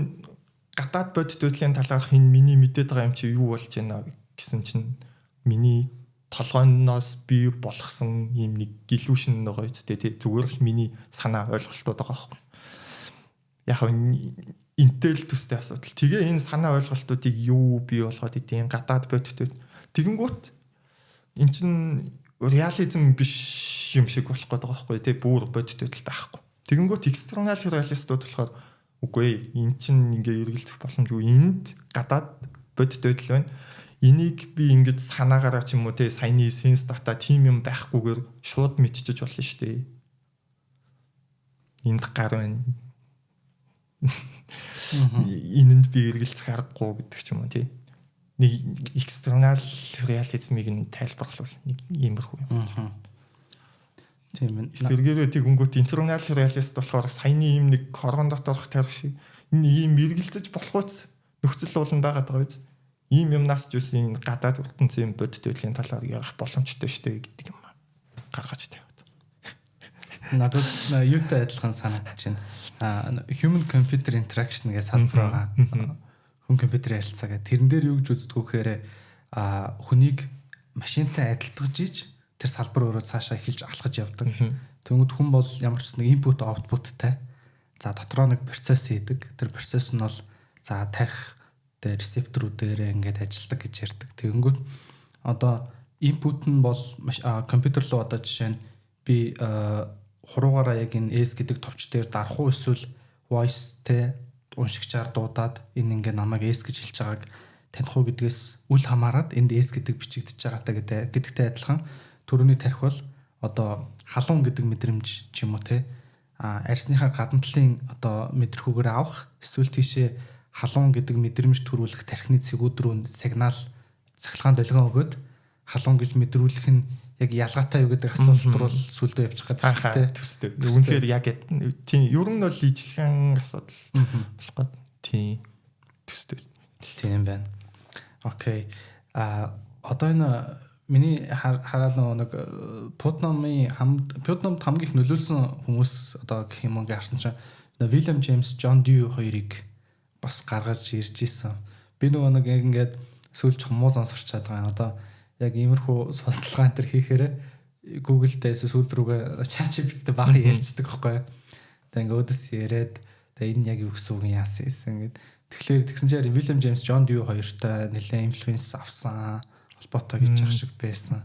Speaker 2: гадаад бодит байдлын талаарх энэ миний мэдээд байгаа юм чи юу болж байна гэсэн чинь миний толгойноос бий болгосон юм нэг гэлүүшин байгаа үстэй тий зүгээр л миний санаа ойлголтууд байгаа байхгүй. Яг интэл төстэй асуудал. Тэгээ энэ санаа ойлголтуудыг юу бий болгоод идэв гадаад бодит байд. Тэгэнгүүт эн чин реализм биш юм шиг болох гээд байгаа байхгүй тий бүр бодит байдал байхгүй. Тэгэнгүүт external realistууд болохоор үгүй эн чин ингээ эргэлзэх боломжгүй энд гадаад бодит байдал байна. Энийг би ингэж санаагаараа ч юм уу те саяны sense data team юм байхгүйгээр шууд мэдчихэж болно шүү дээ. Энд гар байна. Энэнд би эргэлзэх аргагүй гэдэг ч юм уу те. Нэг external realism-ыг нь тайлбарлавал нэг иймэрхүү юм. Тийм ээ. Сэргээрээ тэгэнгүүт internal realist болохоор саяны юм нэг хоргон доторх тарих шиг энэ ийм эргэлзэж болох үс нөхцөл уулан байгаад байгаа үс. Ийм юмнаас ч үсэн гадаад ертөнцийн бодит байдлын талаар ярих боломжтой шүү дээ гэдэг юм гаргаж тавиад.
Speaker 1: Надад юутай адилхан санагдаж байна. Human computer interaction гэж салбар байгаа. Хүн компьютерийн харилцаа гэх тэрэн дээр юу гэж үздэг вэхээр хүнийг машинтай адилтгаж иж тэр салбар өөрөө цаашаа эхэлж алхаж явдаг. Тэгвэл хүн бол ямар ч нэг input outputтай. За дотроо нэг процесс хийдэг. Тэр процесс нь бол за тарих дээр ресепторуудээр ингээд ажилладаг гэж ярьдаг. Тэгэнгүүт одоо input нь бол компьютер руу одоо жишээ нь би хуруугаараа яг энэ S гэдэг товч дээр дарах уу эсвэл voice те уншигчаар дуудаад энэ ингээд намайг S гэж хэлж байгааг таних уу гэдгээс үл хамааран энд S гэдэг бичигдэж байгаатай гэдэгтэй адилхан төрөний тарих бол одоо халуун гэдэг мэдрэмж ч юм уу те арьсныхаа гадна талын одоо мэдрэхүүгээр авах эсвэл тийшээ халуун гэдэг мэдрэмж төрүүлэх тархины цэгүүд рүү сигнал цахилгаан долгион өгөөд халуун гэж мэдрүүлэх нь яг ялгаатай юу гэдэг асуулт руу сүлдөө явчих гэдэг
Speaker 2: төстэй. Үнэхээр яг тийм ер нь бол ижлэгэн асуудал болох гээд тийм төстэй.
Speaker 1: Тийм байна. Окей. Одоо энэ миний хараад нэг Путнамд хамгийн их нөлөөлсөн хүмүүс одоо гэх юм ингээ харсан чинь William James, John Dewey хоёрыг бас гаргаж ирж исэн. Би нөгөө нэг яг ингээд сүүлч муу сонсорч чадгаа. Одоо яг иймэрхүү судалгаа энэ хийхээр Google дээр сүүл рүүгээ ChatGPT-тэй баг ярьцдаг байхгүй. Тэгээ ингээд өөдөөс яриад тэгээ энэ яг юу гэсэн үг яасан ингээд. Тэгэхээр тэгсэн чинь William James, John Dewey хоёртой нэлээд инфлюенс авсан холбоотой гэж ах шиг байсан.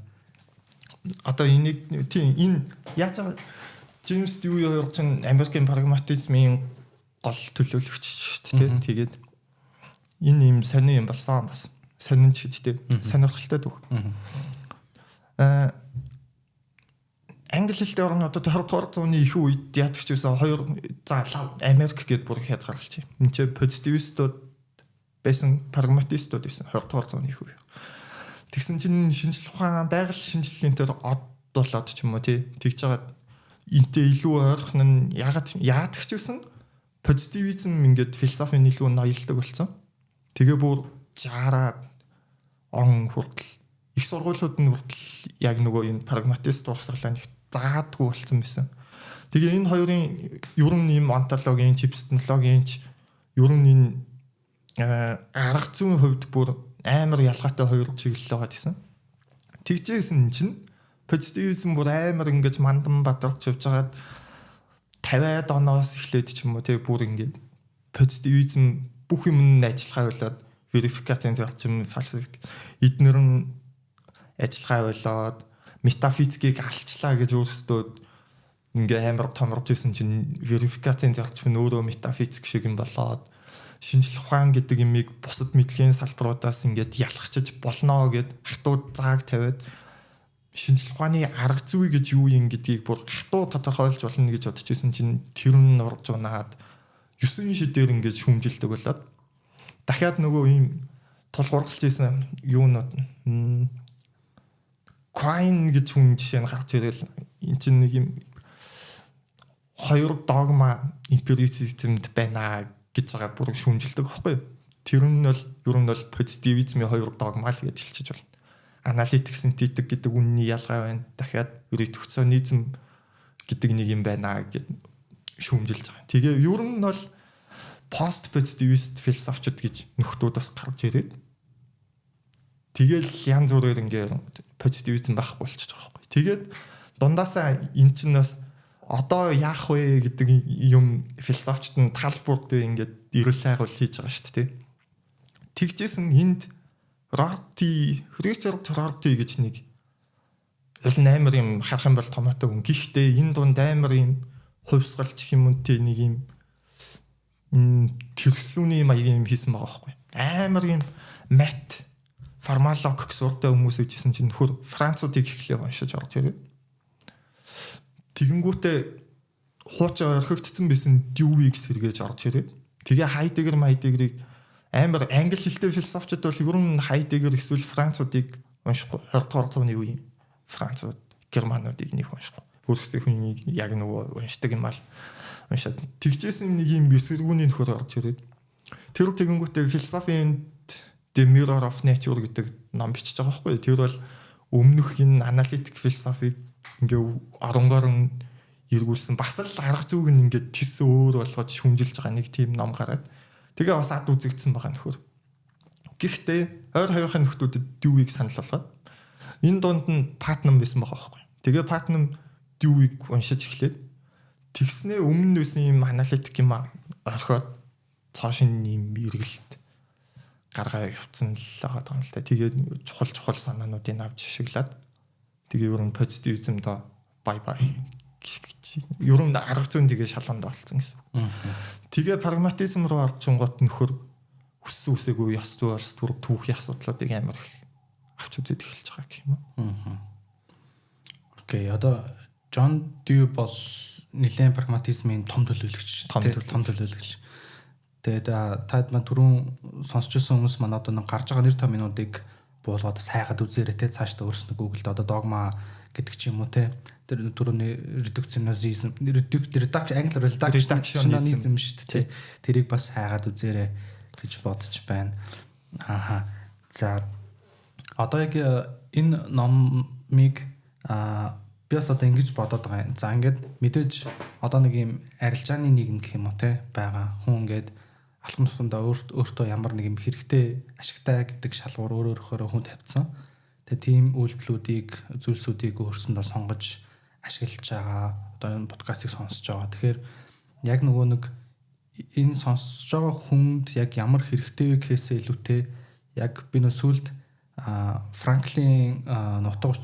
Speaker 2: Одоо энийг тийм энэ яаж James Dewey хоёр чинь Америкийн прагматизмын гол төлөөлөгч шүү дээ. Тэгээд энэ юм сони юм болсон бас. Сонинч гэдэг сонирхолтой дүү. Англи хэлтэй орнуудад 20 дугаар зууны их үед яадаг ч байсан хоёр Америк гэдээ бүр хязгаарлалч юм. Энд чинь позитивистууд байсан, прагматистууд байсан 20 дугаар зууны их үе. Тэгсэн чинь шинжлэх ухаан, байгаль шинжилгээний төр од болоод ч юм уу тэгж байгаа энтэй илүү ойрхон нь яадаг ч байсан позитивизм ингээд философийн илүү ноёлдог болсон. Тэгээ бүр 60-аад он хүртэл их сургуулиуд нь хүртэл яг нөгөө энэ прагматист урсгалаа нэг заадгүй болсон байсан. Тэгээ энэ хоёрын ер нь юм онтологийн, эпистемологийн ер нь энэ арга зүйн хувьд бүр амар ялгаатай хоёр чиглэл байгаа гэсэн. Тэгжсэн чинь позитивизм бүр амар ингэж мандан бадрагч явж байгаад 50-аад оноос эхлээд ч юм уу бүр ингэж позитивизм бүх юм нь ажиллахаа болоод верификацийн зарчим фалсифик эднэр нь ажиллахаа болоод метафизикийг алчлаа гэж өөрсдөө ингээ амар томорж исэн чинь верификацийн зарчим нь өөрөө метафизик шиг юм болоод шинжлэх ухаан гэдэг имийг бусад мэдлийн салбаруудаас ингээд ялгчиж болно гэд хатууд зааг тавиад шинжлэх ухааны арга зүй гэж юу юм гэдгийг бүр хатуу тодорхойлж болно гэж бодож исэн чинь тэр нь урж унаад 9 шидээр ингээд шүмжилдэг болоод дахиад нөгөө ийм тулгуурлаж исэн юунууд Quine гэж хүн жишээ нь гарч ирэл эн чинь нэг юм хоёр догма эмпирицизмд байна гэж байгаа бүр шүмжилдэг байхгүй. Тэр нь бол ер нь бол позитивизмын хоёр догма л гэж хэлчихэж байна. Аналитик синтетик гэдэг үнний ялгаа байна. Дахиад редукционизм гэдэг нэг юм байна гэд шүмжилж байгаа. Тэгээ ер нь бол пост позитивист философичуд гэж нөхдүүд бас гарч ирээд тэгэл янз бүрээр ингээд позитивизм байхгүй болчихж байгаа байхгүй. Тэгээд дундаасаа эн чинь бас одоо яах вэ гэдэг юм философичд нь тал бүрд ингээд эрүүл хайгуул хийж байгаа шүү дээ. Тэгжсэн энд Richard Rorty гэж нэг өл амар юм харах юм бол томоотой хүн. Гэхдээ энэ дунд амар юм хувьсгалч хүмүүнтэй нэг юм тэрслүүний маягийн юм хийсэн байгаа байхгүй. Амар юм мат формалог гэсэн уртай хүмүүс үжсэн чинь нөхөр Француудыг ихлээ уншиж орж ирээд. Тэгэнгүүтээ хуучин орхигдсон байсан Dewey-г сэргээж орж ирээд. Тэгээ Heidegger амар англи хэлтэй философичуд бол ер нь Heidegger эсвэл Француудыг уншихгүй 20 дугаар зууны үеийн Францууд, Германуудыг нэг уншихгүй. Өөрсдөө хүн яг нөгөө уншдаг юм аа уншаад тэгжсэн нэг юм эсэргүүний нөхөр орж ирээд. Тэр тэгэнгүүтээ философийн The Mirror of Nature гэдэг ном бичиж байгаа байхгүй. Тэр бол өмнөх энэ аналитик философиг ингээ оронгоор нь эргүүлсэн бас л арга зүйг нь ингээ тис өөр болгоод шүмжилж байгаа нэг тийм ном гараад тэгээ бас ад үзэгдсэн байгаа нөхөр. Гэхдээ ойр хавийнхаа нөхдүүдэд Dewey-г санал болгоод энэ дунд нь Putnam байсан байгаа байхгүй. Тэгээ Putnam Dewey-г уншиж эхлээд тэгснээ өмнө нь байсан юм аналитик юм орхиод цаашин юм эргэлт гаргаа явцсан л байгаа юм л та. Тэгээд чухал санаануудыг авч ашиглаад тэгээ ер нь позитивизм доо бай ер нь арга зүйн тэгээ шалганд болцсон гэсэн. Тэгээ прагматизм руу орчингот нөхөр хүссэн үсээгүй ёс зүй орс түүхийн асуудлуудыг амар их авч үзээд эхэлж байгаа гэх юм уу. Окей,
Speaker 1: одоо John Dewey бол нэлээд прагматизмын том төлөөлөгч. Тэгээд таад маань түрүүн сонсч байсан хүмүүс маань одоо нэг гарч байгаа нэр томьёонуудыг буулгаад сайгаад үзээрэй те цаашдаа өөрснөө Google-д одоо догма гэдэг ч юм уу те. Тэр түрүүний reductionism reductionism шүү дээ. Тэрийг бас хайгаад үзээрэй гэж бодож байна. Ааха. За одоо яг энэ номыг би бас одоо ингэж бодоод байгаа юм. За ингээд мэдээж одоо нэг юм арилжааны нийгэм гэх юм уу те байгаа. Хүн ингээд алхам тутамдаа өөртөө ямар нэг юм хэрэгтэй ашигтай гэдэг шалгуур өөрөөр хүн тавьсан. Тэгээ тийм үйлдэлүүдийг зүйлсүүдийг өөрсөндөө сонгож ашиглаж байгаа. Одоо энэ подкастыг сонсож байгаа. Тэгэхээр яг нөгөө нэг энэ сонсож байгаа хүнд яг ямар хэрэгтэй вэ гэхээсээ илүүтэй яг би нөө сүлд Франклин нутаг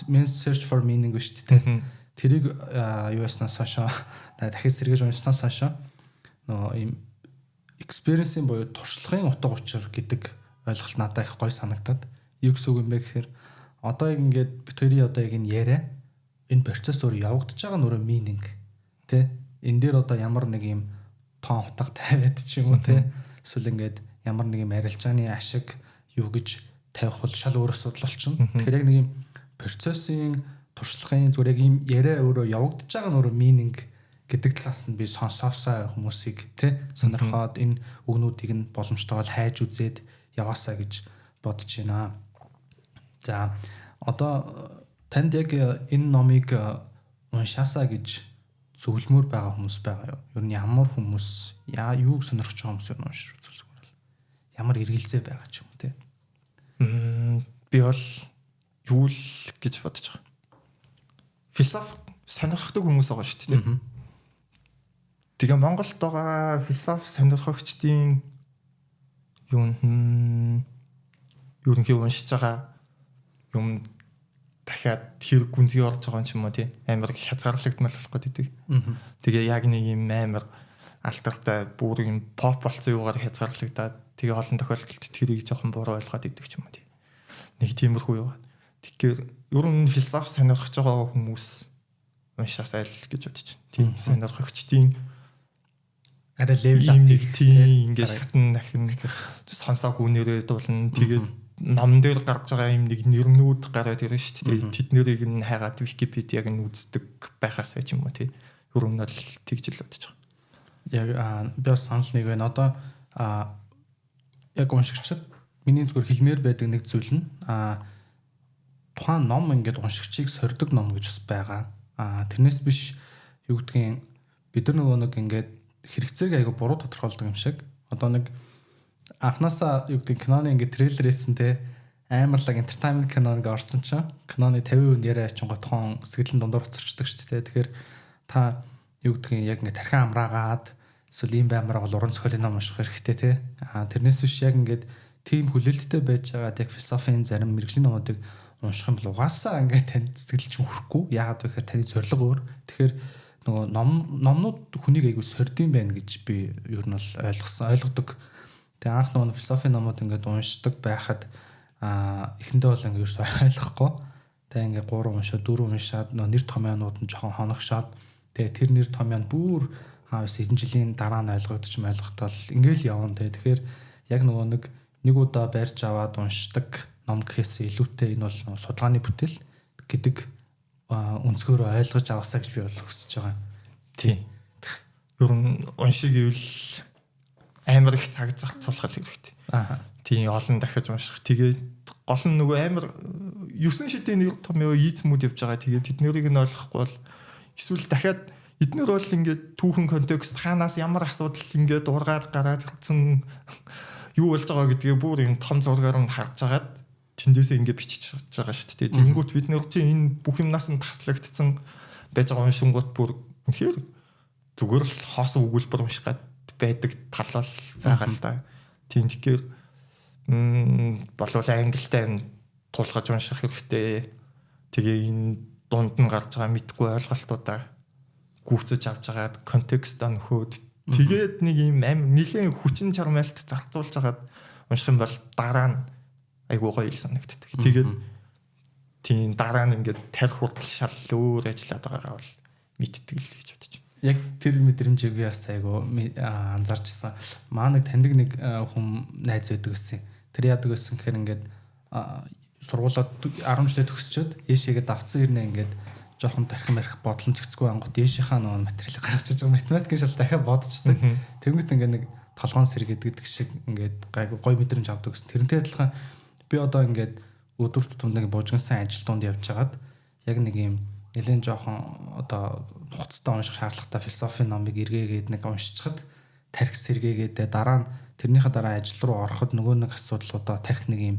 Speaker 1: Men's Search for Meaning шүү дээ. Тэрийг US-наас хойшоо дахиж сэргээж уншсанаас хойшоо нөгөө ийм experience-ийн буюу туршлагын утга учир гэдэг ойлголт надад их гоё санагдаад. Юу гэсэн үг юм бэ гэхээр одоо ингээд бид хоёрын одоо яг энэ яриа энэ процесс өөр явагдаж байгаа нөрөө meaning тэ энэ дээр одоо ямар нэг юм тоон утга тавиад ч юм уу тэ эсвэл ингээд ямар нэг юм арилжааны ашиг юу гэж тавих бол шал өөр асуудал болчихно. Тэгэхээр яг нэг юм процессын туршлагын зүгээр яг юм яриа өөрөө явагдаж байгаа нөрөө meaning гэдэг талаас нь би сонсоосоо хүмүүсийг тий сонирхоод энэ үгнүүдийг нь боломжтойгоо хайж үзээд яваасаа гэж бодож байна. За одоо танд яг энэ номыг уншаасаа гэж зөвлөмөр байгаа хүмүүс байгаа юу? Ер нь ямар хүмүүс юуг сонирхож байгаа хүмүүс ер нь уншиж үзвэл зүгээр л ямар эргэлзээ байгаа ч юм уу тий.
Speaker 2: Би бол юу л гэж бодож байгаа. Философи сонирхдаг хүмүүс байгаа шүү дээ тий. Тэгээ Монголд байгаа философи сонирхогчдын ерөнхий уншиж байгаа юм дахиад тэр гүнзгий орж байгаа юм ч юм уу тий амар хязгаарлагдмал болох гэдэг. Тэгээ яг нэг юм амар алтартай бүр юм pop болсон юугаар хязгаарлагдаад тэгээ олон тохиолдолд тэрийг жоохон буруу ойлгоод идэг ч юм уу тий. Нэг тиймэрхүү юу. Тэгэхээр ер нь философи сонирхож байгаа хүмүүс уншаасай л гэж бодож байна. Тийм сонирхогчдын
Speaker 1: арай левел
Speaker 2: нэг тийм ингээд шатн дахин сонсоог үнээрээ дуулна. Тэгээд ном дээр гарч байгаа юм нэг нэрнүүд гараад ирнэ шүү дээ. Тэд нэрийг нь хайгаад Википедиаг нь үздэг байхасаа ч юм уу тий. Ер нь бол тэгж л бодож байгаа.
Speaker 1: Яг би бас санал нэг байна. Одоо яг уншигчид миний зүгээр хэлмээр байдаг нэг зүйл нь тухайн ном ингээд уншигчийг сордог ном гэж бас байгаа. Тэрнээс биш юу гэдгийг бид нар нөгөө нэг ингээд хэрэгцээг айгу буруу тодорхойлдог юм шиг. Одоо нэг анханасаа юу гэдэг киноны ингээд трейлер хийсэн те амарлаг entertainment киноныг орсон чинь киноны 50% яриа ачингой тоон сэтгэлэн дундуур оцорчдаг шүү дээ. Тэгэхээр та юу гэдгийг яг ингээд тархин амраагаад эсвэл ийм баймараа бол уран зохиолын ном унших хэрэгтэй те. Тэрнээс биш яг ингээд тийм хүлээлттэй байж байгаад яг философийн зарим мэргэжлийн номуудыг унших юм бол угаасаа ингээд тань сэтгэл чинь хүрхгүй. Яагаад вэ гэхээр таны зорилго өөр. Тэгэхээр нөгөө номнууд хүнийг айгүй сордсон байна гэж би ер нь бол ойлгодог. Тэгээ анх нөгөө философийн номууд ингээд уншдаг байхад эхэндээ бол ингээд ерөөсөй ойлгохгүй. Тэгээ ингээд 3 уншаад 4 уншаад нөгөө нэр томьёонууд нь жоохон хоногшоод тэгээ тэр нэр томьёо нь бүр хэдэн жилийн дараа нь ойлгогдол ингээл явна. Тэгэхээр яг нөгөө нэг удаа барьж аваад уншдаг ном гэхээс илүүтэй энэ бол судалгааны бүтээл гэдэг өнцгөөрөө ойлгож аваасаа гэж би бол хүсэж байгаа.
Speaker 2: Тийм. Ер нь уншиг гэвэл амар их цаг зарцуулах хэрэгтэй. Тийм олон дахиж унших. Тэгээд гол нь нөгөө амар 9 шидийн нэр томьёо ийцмүүд явж байгаа. Тэгээд тэднийг нь ойлгохгүй бол эсвэл дахиад эднэр бол ингээд түүхэн контекст хаанаас ямар асуудал ингээд ургаад гараад ирсэн юу болж байгаа гэдгээ бүр энэ том зургаар нь харж агаад тэндээсээ ингээд бичиж байгаа шүү дээ. Тэнгүүт бид нэр чинь энэ бүх юмнаас нь таслагдсан байж байгаа уншингууд бүр үнэхээр зүгээр л хоосон өгүүлбэр уншгаад байдаг тал бол байгаа л да. Тийм тэгэхээр болов англитай тулгаж унших хэрэгтэй. Тэгээ энэ дунд нь гарч байгаа мэдгүй ойлголтуудаа гүйцэж авч агаад контекстаа нөхөөд тэгээд нэг юм амар нэлээд хүчин чармайлт зарцуулж агаад унших юм бол дараа нь айгуу гоё санагддаг. Тэгээд тийм дараа нь ингээд тарих хүртэл шал өөр ажиллаад байгаагаа бол мэддэг л гэж бодож байна.
Speaker 1: Яг тэр мэдрэмжийг би бас айгуу анзаарч ирсэн. Маа нэг таньдаг нэг хүн найз байдаг гэсэн. Тэр яадаг гэсэн гэхээр ингээд сургуулаад 10 жилээ төгсчөөд ээшээгээ давцсан ирнэ ингээд жоохон тархим марх бодлон цэгцгүй ангууд ээшийнхаа нөгөө материалыг гаргаж чиж байгаа математикийн шал дахиад бодчихдаг. Тэнгүүт ингээд нэг толгоон сэргээд гэдэг шиг ингээд гайгүй гоё мэдрэмж авдаг гэсэн. Тэрнтэй адилхан би одоо ингээд өдөр тутамд нэг бужигнсан ажилтнууд явж хагаад яг нэг юм нэлээд жоохон одоо хуцтай унших шаардлагатай философийн номыг эргээгээд нэг уншчихад тархи сэргээгээд дараа нь тэрнийхээ дараа ажил руу ороход нөгөө нэг асуудлуудаа тархи нэг юм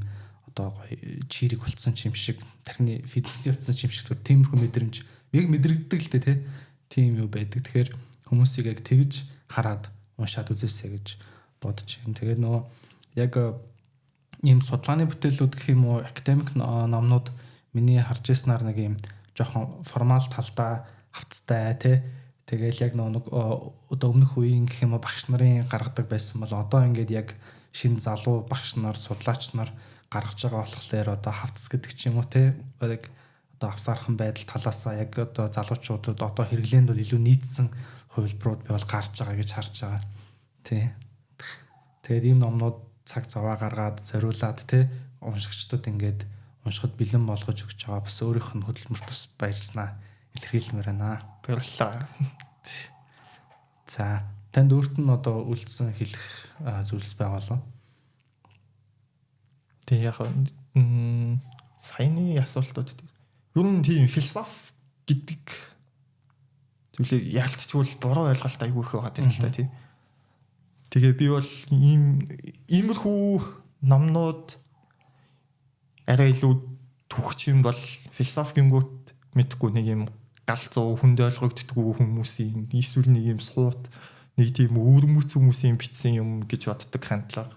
Speaker 1: одоо гоё чирэг болцсон юм шиг тархины фитнес явцсан юм шиг тиймэрхүү мэдрэмж яг мэдрэгддэг л дээ тийм юу байдаг. Тэгэхээр хүмүүсийг яг тэгж хараад уншаад үзээсэй гэж бодож байна. Тэгээд нөгөө яг ийм судалгааны бүтээлүүд гэх юм уу академик номнууд миний харж ирснээр нэг юм жоохон формал талдаа хавцтай тэгэл яг нэг одоо өмнөх үеийн гэх юм уу багш нарын гаргадаг байсан бол одоо ингээд яг шинэ залуу багш нар судлаач нар гаргаж байгаа болохоор одоо хавцс гэдэг ч юм уу яг одоо авсаархан байдал талаасаа яг одоо залуучуудад одоо хэрэглээнд бол илүү нийцсэн хувилбарууд би бол гарч байгаа гэж харж байгаа. Тэгээд ийм номнууд цаг заваа гаргаад зориулаад уншигчдод ингээд уншихад бэлэн болгож өгч байгаа бас өөрийнх нь хөдөлмөрт бас баярснаа илэрхийлмээр байна.
Speaker 2: Баярлалаа.
Speaker 1: За танд өөрт нь одоо үлдсэн хэлэх зүйлс байгаа болов?
Speaker 2: Тэг яг саяны асуултууд ер нь тийм философи гэдэг зүйлийг яалтчгүй буруу ойлголт айгүй их байгаа юм л да тий. Тэгээ би бол иймэрхүү номнууд арай илүү түүхч юм бол философигингүүт мэдхгүй нэг юм галзуу хүнд ойлгогддгүй хүмүүсийн эсвэл нэг юм суут нэг тийм өвөрмөц хүмүүсийн бичсэн юм гэж боддог хандлага.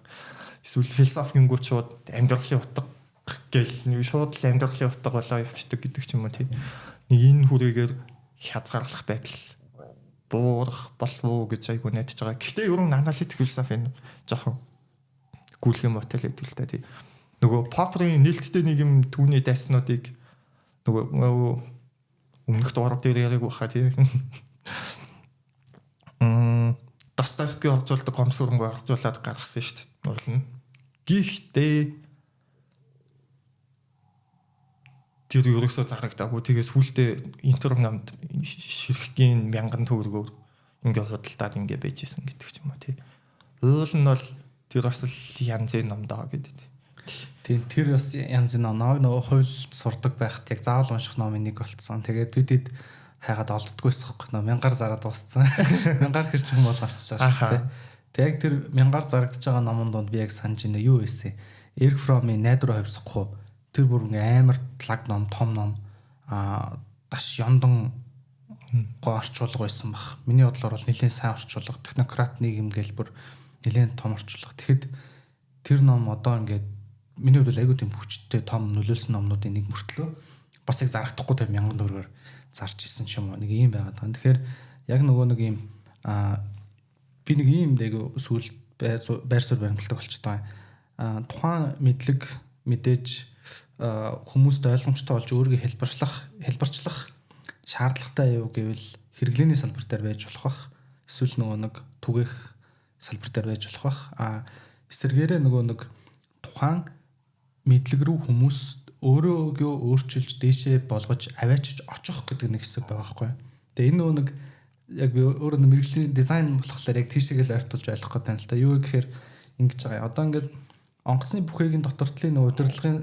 Speaker 2: Эсвэл философигингүүт шууд амьдралын утга гэл нэг шууд л амьдралын утга болоо явчихдаг гэдэг ч юм уу тийм. Нэг энэ хүрээгээр хязгаарлах байдал буурах болов уу гэж айгу найдаж байгаа. Гэхдээ ер нь аналитик философи энэ жоохон гүйлгэн мотел гэдэг л та тийм. Нөгөө Попперийн нээлттэй нэг юм түүний дайснуудыг нөгөө өмнөх дугаар дээр яриаг баха тийм. Достоевский оржуулдаг гомсгөрөнгөө оржуулад гаргасан шүү дээ. Нурлна. Гэхдээ тэр ерөөсөө зарагдаагүй. Тэгээс хүлдээ интернет ширхгийн 1000 төгрөгөөр ингээ худалдаад ингээ байжсэн гэдэг ч юм уу тий. Уул нь бол тэр бас л янзын ном даа гэдэг.
Speaker 1: Тийм тэр бас янзын ном нөгөө хуульд сурдаг байхад яг заавал унших номын нэг болцсон. Тэгээд бидэд хайгаад олддггүйс хэвгүй нөө 1000-аар зараад дууссан. 1000-аар хэрч юм бол авчихсан шүү дээ. Тэг яг тэр 1000-аар зарагдаж байгаа номон донд би яг санаж байна юу байсан. Эрг Фромын найдвар хавьсахгүй тэр бүр амар лаг ном, том ном даш ёндон гоо орчуулга байсан баг. Миний бодлоор бол нэлээд сайн орчуулга, технократ нийгэм гэл бүр нэлээд том орчуулга. Тэгэхэд тэр ном одоо ингээд миний хувьд айгүй тийм хүчтэй том нөлөөлсөн номнуудын нэг мөртлөө бас яг зарагдахгүй тэр 1000 төгрөгөөр зарж исэн ч юм уу нэг юм байгаад байна. Тэгэхээр яг нөгөө нэг юм би нэг юм дээгүү сүүл байр суурь баримталдаг болчиход байгаа. Тухайн мэдлэг мэдээж хүмүүст ойлгомжтой болж өөрийгөө хэлбэрчлэх шаардлагатай юу гэвэл хэрэглээний салбар дээр байж болох бах. Эсвэл нөгөө нэг түгээх салбар дээр байж болох бах. Эсвэргээрээ нөгөө нэг тухайн мэдлэг рүү хүмүүс өөрөөгөө өөрчилж дээшээ болгож аваачиж очих гэдэг нэг хэсэг байгаа байхгүй. Тэгээ энэ нөгөө нэг яг би өөрөө мэрэгжлийн дизайн болохоор яг тийшээгээ л ойртуулж ойлгох гэдэг юм л та. Юу гэхээр ингэж байгаа. Одоо ингээд онгоцны бүхээгийн доктортлын нөгөө удирдлагын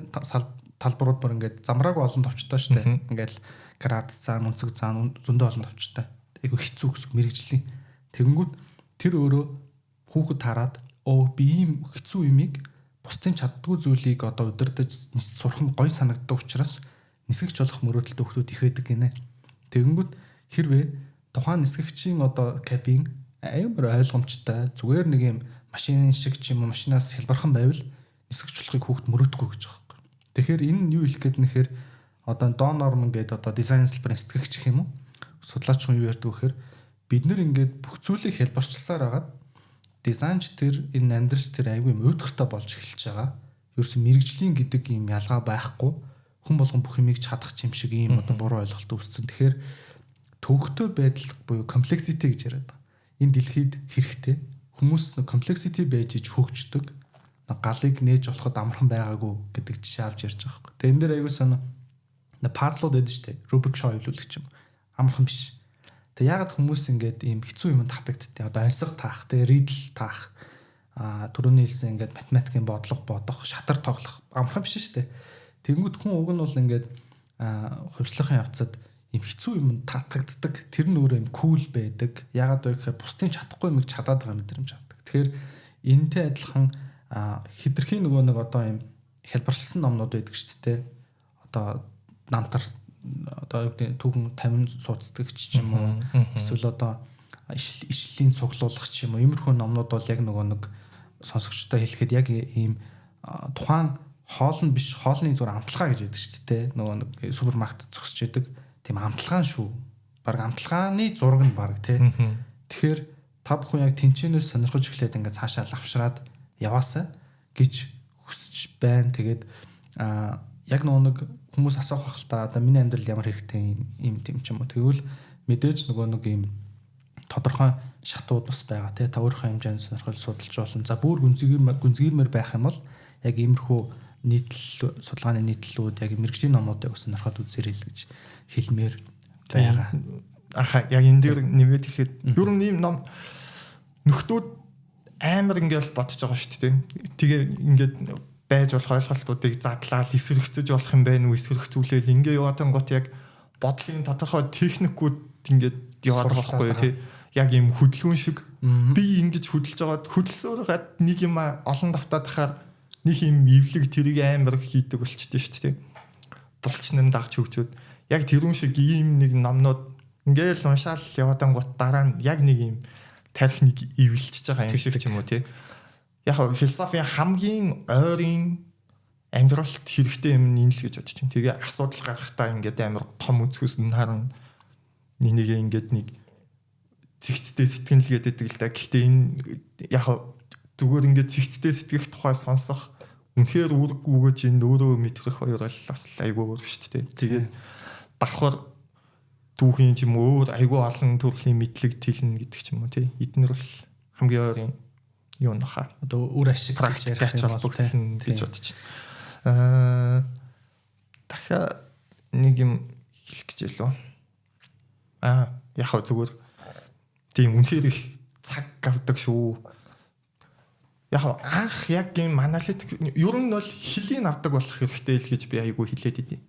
Speaker 1: талбарууд бүр ингээд замраагүй олон товчтой шүү дээ. Ингээд град цаан, үнцэг цаан зөндөө олон товчтой. Айгу хэцүү гэсэн мэрэгжлийн. Тэгэнгүүт тэр өөрөө хүүхэд хараад би ийм хэцүү юмыг бусдын чаддгүй зүйлийг одоо удирдах сурах нь гой санагддаг учраас нисгэгч болох мөрөөдөлтэй хүмүүс их байдаг гинэ. Тэгэнгүүт хэрвээ тухайн нисгэгчийн одоо кабин амар ойлгомжтой зүгээр нэг юм машин шиг ч юм уу машинаас хэлбархан байвал нисгэгч болохыг хүүхд мөрөөдгүй гэж байгаа юм. Тэгэхээр энэ нь юу хэлэх гээд нэхэр одоо Дон Норман гэдэг одоо дизайн салбарын сэтгэгч гэх юм уу судлаач хүн юу ярьдаг вэхээр бид нэр ингээд бүх зүйлийг хэлбарчилсаар агаад дизайнч тэр энэ амьдралч тэр айгүй мөөдөртэй болж эхэлж байгаа. Ерөөсөн мэрэгжлийн гэдэг юм ялгаа байхгүй хүн болгон бүх юмыг чадах юм шиг ийм одоо буруу ойлголт үүссэн. Тэгэхээр төвөгтэй байдал буюу complexity гэж яриад байгаа. Энэ дэлхийд хэрэгтэй хүмүүс complexity байж иж хөгждөг галыг нээж болоход амархан байгаагүй гэдэг жишээ авч ярьж байгаа юм. Тэгээ энэ дээр аягүй сонио пазлууд байдаг шүү дээ. Rubik шойлуулах юм. Амархан биш. Тэгээ ягаад хүмүүс ингээд ийм хэцүү юм татагдтыг. Одоо ансиг таах, тэгээ riddle таах, түрүүний хэлсэн ингээд математикийн бодох, шатар тоглох амархан биш шүү дээ. Тэнгүүд хүн уг нь бол ингээд хувьслахын явцад ийм хэцүү юм татагддаг. Тэр нь өөрөө ийм cool байдаг. Ягаад вэ гэхээр бусдын чадахгүй юмыг чадаад байгаа мэдрэмж авдаг. Тэгэхээр энэтэй адилхан хитрхийн нөгөө нэг одоо ийм хэлбэрлсэн номнууд байдаг шүү дээ. Одоо намтар одоо юу гэдэг түүхэн 50 сууддаг ч юм уу, эсвэл одоо ишлийн цуглуулах ч юм уу, иймэрхүү номнууд бол яг нөгөө нэг сонсогчтой хэлэхэд яг ийм тухайн хоол нь биш, хоолны зүгээр амталгаа гэж байдаг шүү дээ. Нөгөө нэг супермаркет зогсож идэг тийм амталгаан шүү. Бараг амталгааны зураг нь бараг тий. Тэгэхээр та бүхэн яг тэнцэнээс сонирхож эхлээд ингээд цаашаа лавшраад яваасаа гэж хүсэж байна. Тэгээд яг нэг хүмүүс асуух хэл та одоо миний амьдрал ямар хэрэгтэй юм тийм ч юм уу. Тэгвэл мэдээж нөгөө нэг юм тодорхой шатууд бас байгаа тий. Та өөрийнхөө хэмжээнд сонирхол судалж болно. За бүр гүнзгиймэр байх юм бол яг иймэрхүү нийтлэл судалгааны нийтлэлүүд яг мэрэгжлийн номуудыг сонирхоод үзээрэй л гэж хэлмээр байгаа.
Speaker 2: Аха яг энэ дээр нэмээд хэлэхэд ер нь ийм ном нөхдүүд амар ингээл бодож байгаа шүү дээ. Тэгээ ингээд байж болох ойлголтуудыг задлаад эсэргцэж болох юм байна уу, эсэргцүүлээл ингээ яваatan гот яг бодлын тодорхой техникүүд ингээд яваад байгаа байхгүй тий. Яг ийм хөдөлгөөн шиг би ингэж хөдөлж байгаад хөдөлсөөргээд нэг юм олон давтаад тахаар нэг юм ивлэг тэрийг амар хийдэг болчихдээ шүү дээ. Булчнан дагч хөгжөөд яг тэрүүн шиг ийм нэг номнууд ингээл уншаал явадан гут дараа нь яг нэг юм тарих нэг ивэлчихэж байгаа юм шиг ч юм уу тий. Яг философи хамгийн ойрын амьдралд хэрэгтэй юм нь л гэж бодож байна. Тэгээ асуудал гаргахтаа ингээд амар том өнцгөөс нь харна. Нэнийг ингээд нэг цэгцтэй сэтгэл гэдэг л да. Гэхдээ энэ яг зүгээр ингээд цэгцтэй сэтгэх тухай сонсох үнэхээр үүрэг үгэж энэ өөрөө мэдрэх хоёр бол бас айгүй өөр шүү дээ. Тэгээд давхар түүхийн ч юм өөр айгүй олон төрлийн мэдлэг тэлнэ гэдэг ч юм уу тий. Эднэр бол хамгийн ойрын юу нөха.
Speaker 1: Одоо үр ашиг
Speaker 2: гэж ярих юм бол гэж бодож байна. Дахиад нэг юм хэлэх гэж лөө. Яг зүгээр тийм үнэхээр их цаг авдаг шүү. Яг анх яг юм аналитик ер нь бол хэлийн авдаг болох хэрэгтэй л гэж би айгүй хэлээд идэв.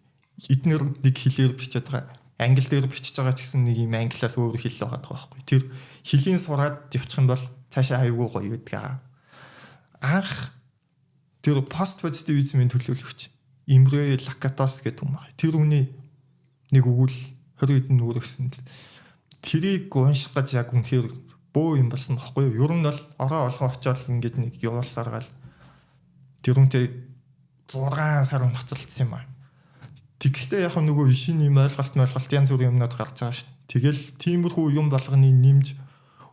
Speaker 2: Эднэр нэг хэлээр бичиж байгаа. Англи дээр бичиж байгаа ч гэсэн нэг юм англиас өөр хэл байгаа байхгүй. Тэр хэлийн сураад явчих юм бол цаашаа айгүй гоё байдаг. Анх тэр пост позитивизмын төлөөлөгч Имре Лакатос гэдэг юм байна. Тэр үний нэг өгүүл 20 хэдэн нүргэсэн. Тэрийг унших гэж яг үнэхээр бөө юм болсон байхгүй юу? Ер нь бол ороо олгоо очиод ингээд нэг явуулсаар гал тэр үнтэй 6 сар ноцолцсон юм аа. Тэгэхдээ яг нөгөө шинэ юм ойлголт янз бүрийн юмнууд гарч байгаа шүү дээ. Тэгэл тиймэрхүү юм болгоны нэмж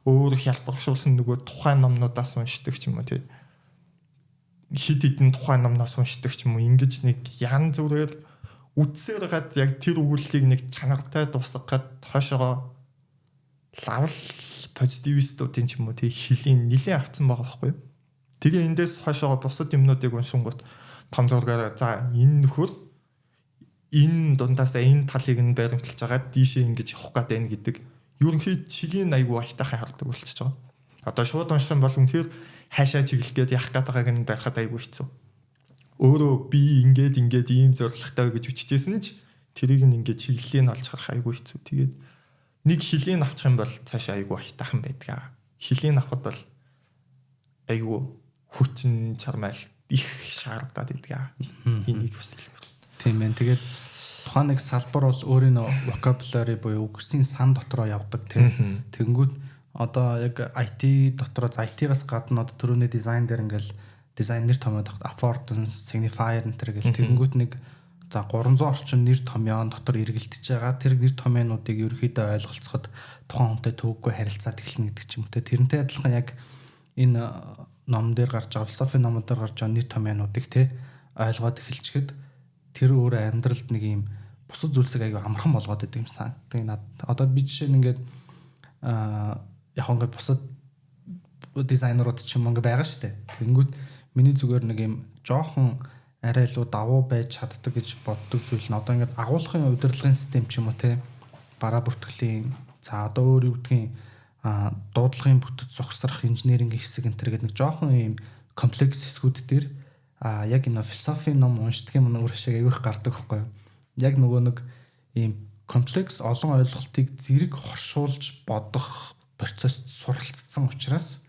Speaker 2: өөр хялбаршуулсан нөгөө тухайн номнуудаас уншдаг ч юм уу тий. Хид хидэн тухайн номноос уншдаг ч юм уу ингэж нэг янз бүрээр үдсээр гад яг тэр өгүүллийг нэг чанартай дуусгах гад хойшоо лавл позитивистуудын ч юм уу тий хилийн нэлээд авцсан байгаа байхгүй юу. Тэгээ эндээс хойшоо бусад юмнуудыг уншингууд том зургаараа за энэ нөхөр энэ дундаасаа энэ талыг нь баримталж байгаа дийшээ ингэж явах гээд байна гэдэг ерөнхий чигийн айгуу айтайхан хардаг болчихж байгаа. Одоо шууд унших юм бол үнэхээр хаашаа чиглэх гээд явах гээд байгааг нь барихад айгуу хэцүү. Өөрөө би ингээд ийм зорилготой гэж үчижсэн ч тэрийг нь ингээд чиглэлийг нь олж харах айгуу хэцүү. Тэгээд нэг хилийн авчих юм бол цаашаа айгуу айтайхан байдаг. Хилийн авахд бол айгуу хүчин чармайл их шаардаад байдаг. Энийг хүсэл.
Speaker 1: Тийм ээ. Тэгээд тухайн нэг салбар бол өөрийн vocabulary буюу үгсийн сан дотроо явдаг тийм. Тэнгүүд одоо яг IT дотроо IT-гаас гадна одоо төрөний дизайн дээр ингээл дизайнер томьёод affordance, signifier энэ гэл тэнгүүд нэг за 300 орчим нэр томьёон дотор эргэлдэж байгаа. Тэр нэр томьёонуудыг ерөөхдөө ойлголцоход тухайн хүнтэй төвөггүй харилцаад эхэлнэ гэдэг ч юм уу те. Тэрнтэй адилхан яг энэ ном дээр гарч байгаа философи номууд дээр гарч байгаа нэр томьёонуудыг те ойлгоод эхэлчихэд тэр өөрөө амьдралд нэг юм бусад зүйлсийг аягүй амархан болгоод идэв юм сан. Тэгээ над одоо би жишээ нь ингээд яг ингээд бусад дизайнерууд ч юм ингээ байгаа штэ. Тэнгүүд миний зүгээр нэг юм жоохон арай илүү давуу байж чаддаг гэж боддог зүйл нь одоо ингээд агуулгын удирдлагын систем ч юм уу те бараа бүртгэлийн за одоо өөр юу гэдгийг дуудлагын бүтэц зогсрах инженеринг хэсэг энэ төр гэдэг нэг жоохон ийм комплекс хэсгүүд дээр яг энэ философийн ном уншдаг юм өөр шиг аявих гардаг байхгүй юу. Яг нөгөө нэг ийм комплекс олон ойлголтыг зэрэг хоршуулж бодох процесс суралцсан учраас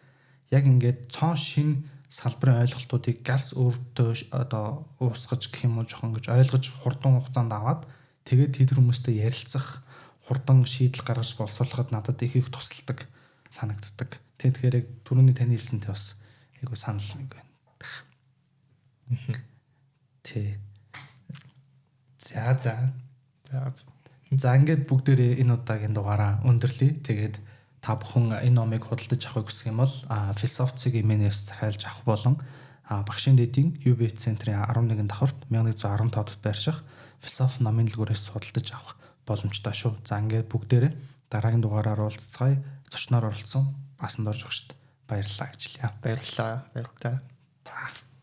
Speaker 1: яг ингээд цоон шин салбарын ойлголтуудыг галс өөртөө одоо уусгаж гэх юм уу жоохон гэж ойлгож хурдан хугацаанд аваад тэгээд тэд хүмүүстэй ярилцах хурдан шийдэл гаргаж боловсруулахад надад их тусалдаг санагддаг. Тэгэхээр яг түрүүний таны хэлсэнтэй бас айгу санал нэг байна. Тэ. За ингээд бүгдээрээ энэ удаагийн дугаараа өндөрлөе. Тэгээд та бүхэн энэ номыг худалдаж авахыг хүсэх юм бол философицыг имэнээс захиалж авах болон багшийн дэдийн UB центрийн 11 давхарт 1115 дахь байрших философи номын дэлгүүрээс худалдаж авах боломжтой шүү. За ингээд бүгдээрээ дараагийн дугаараар уулзцгаая. Зочноор оролцсон Баасан Дорж багшд баярлалаа гэж хэлье.
Speaker 2: Баярлалаа.
Speaker 1: За.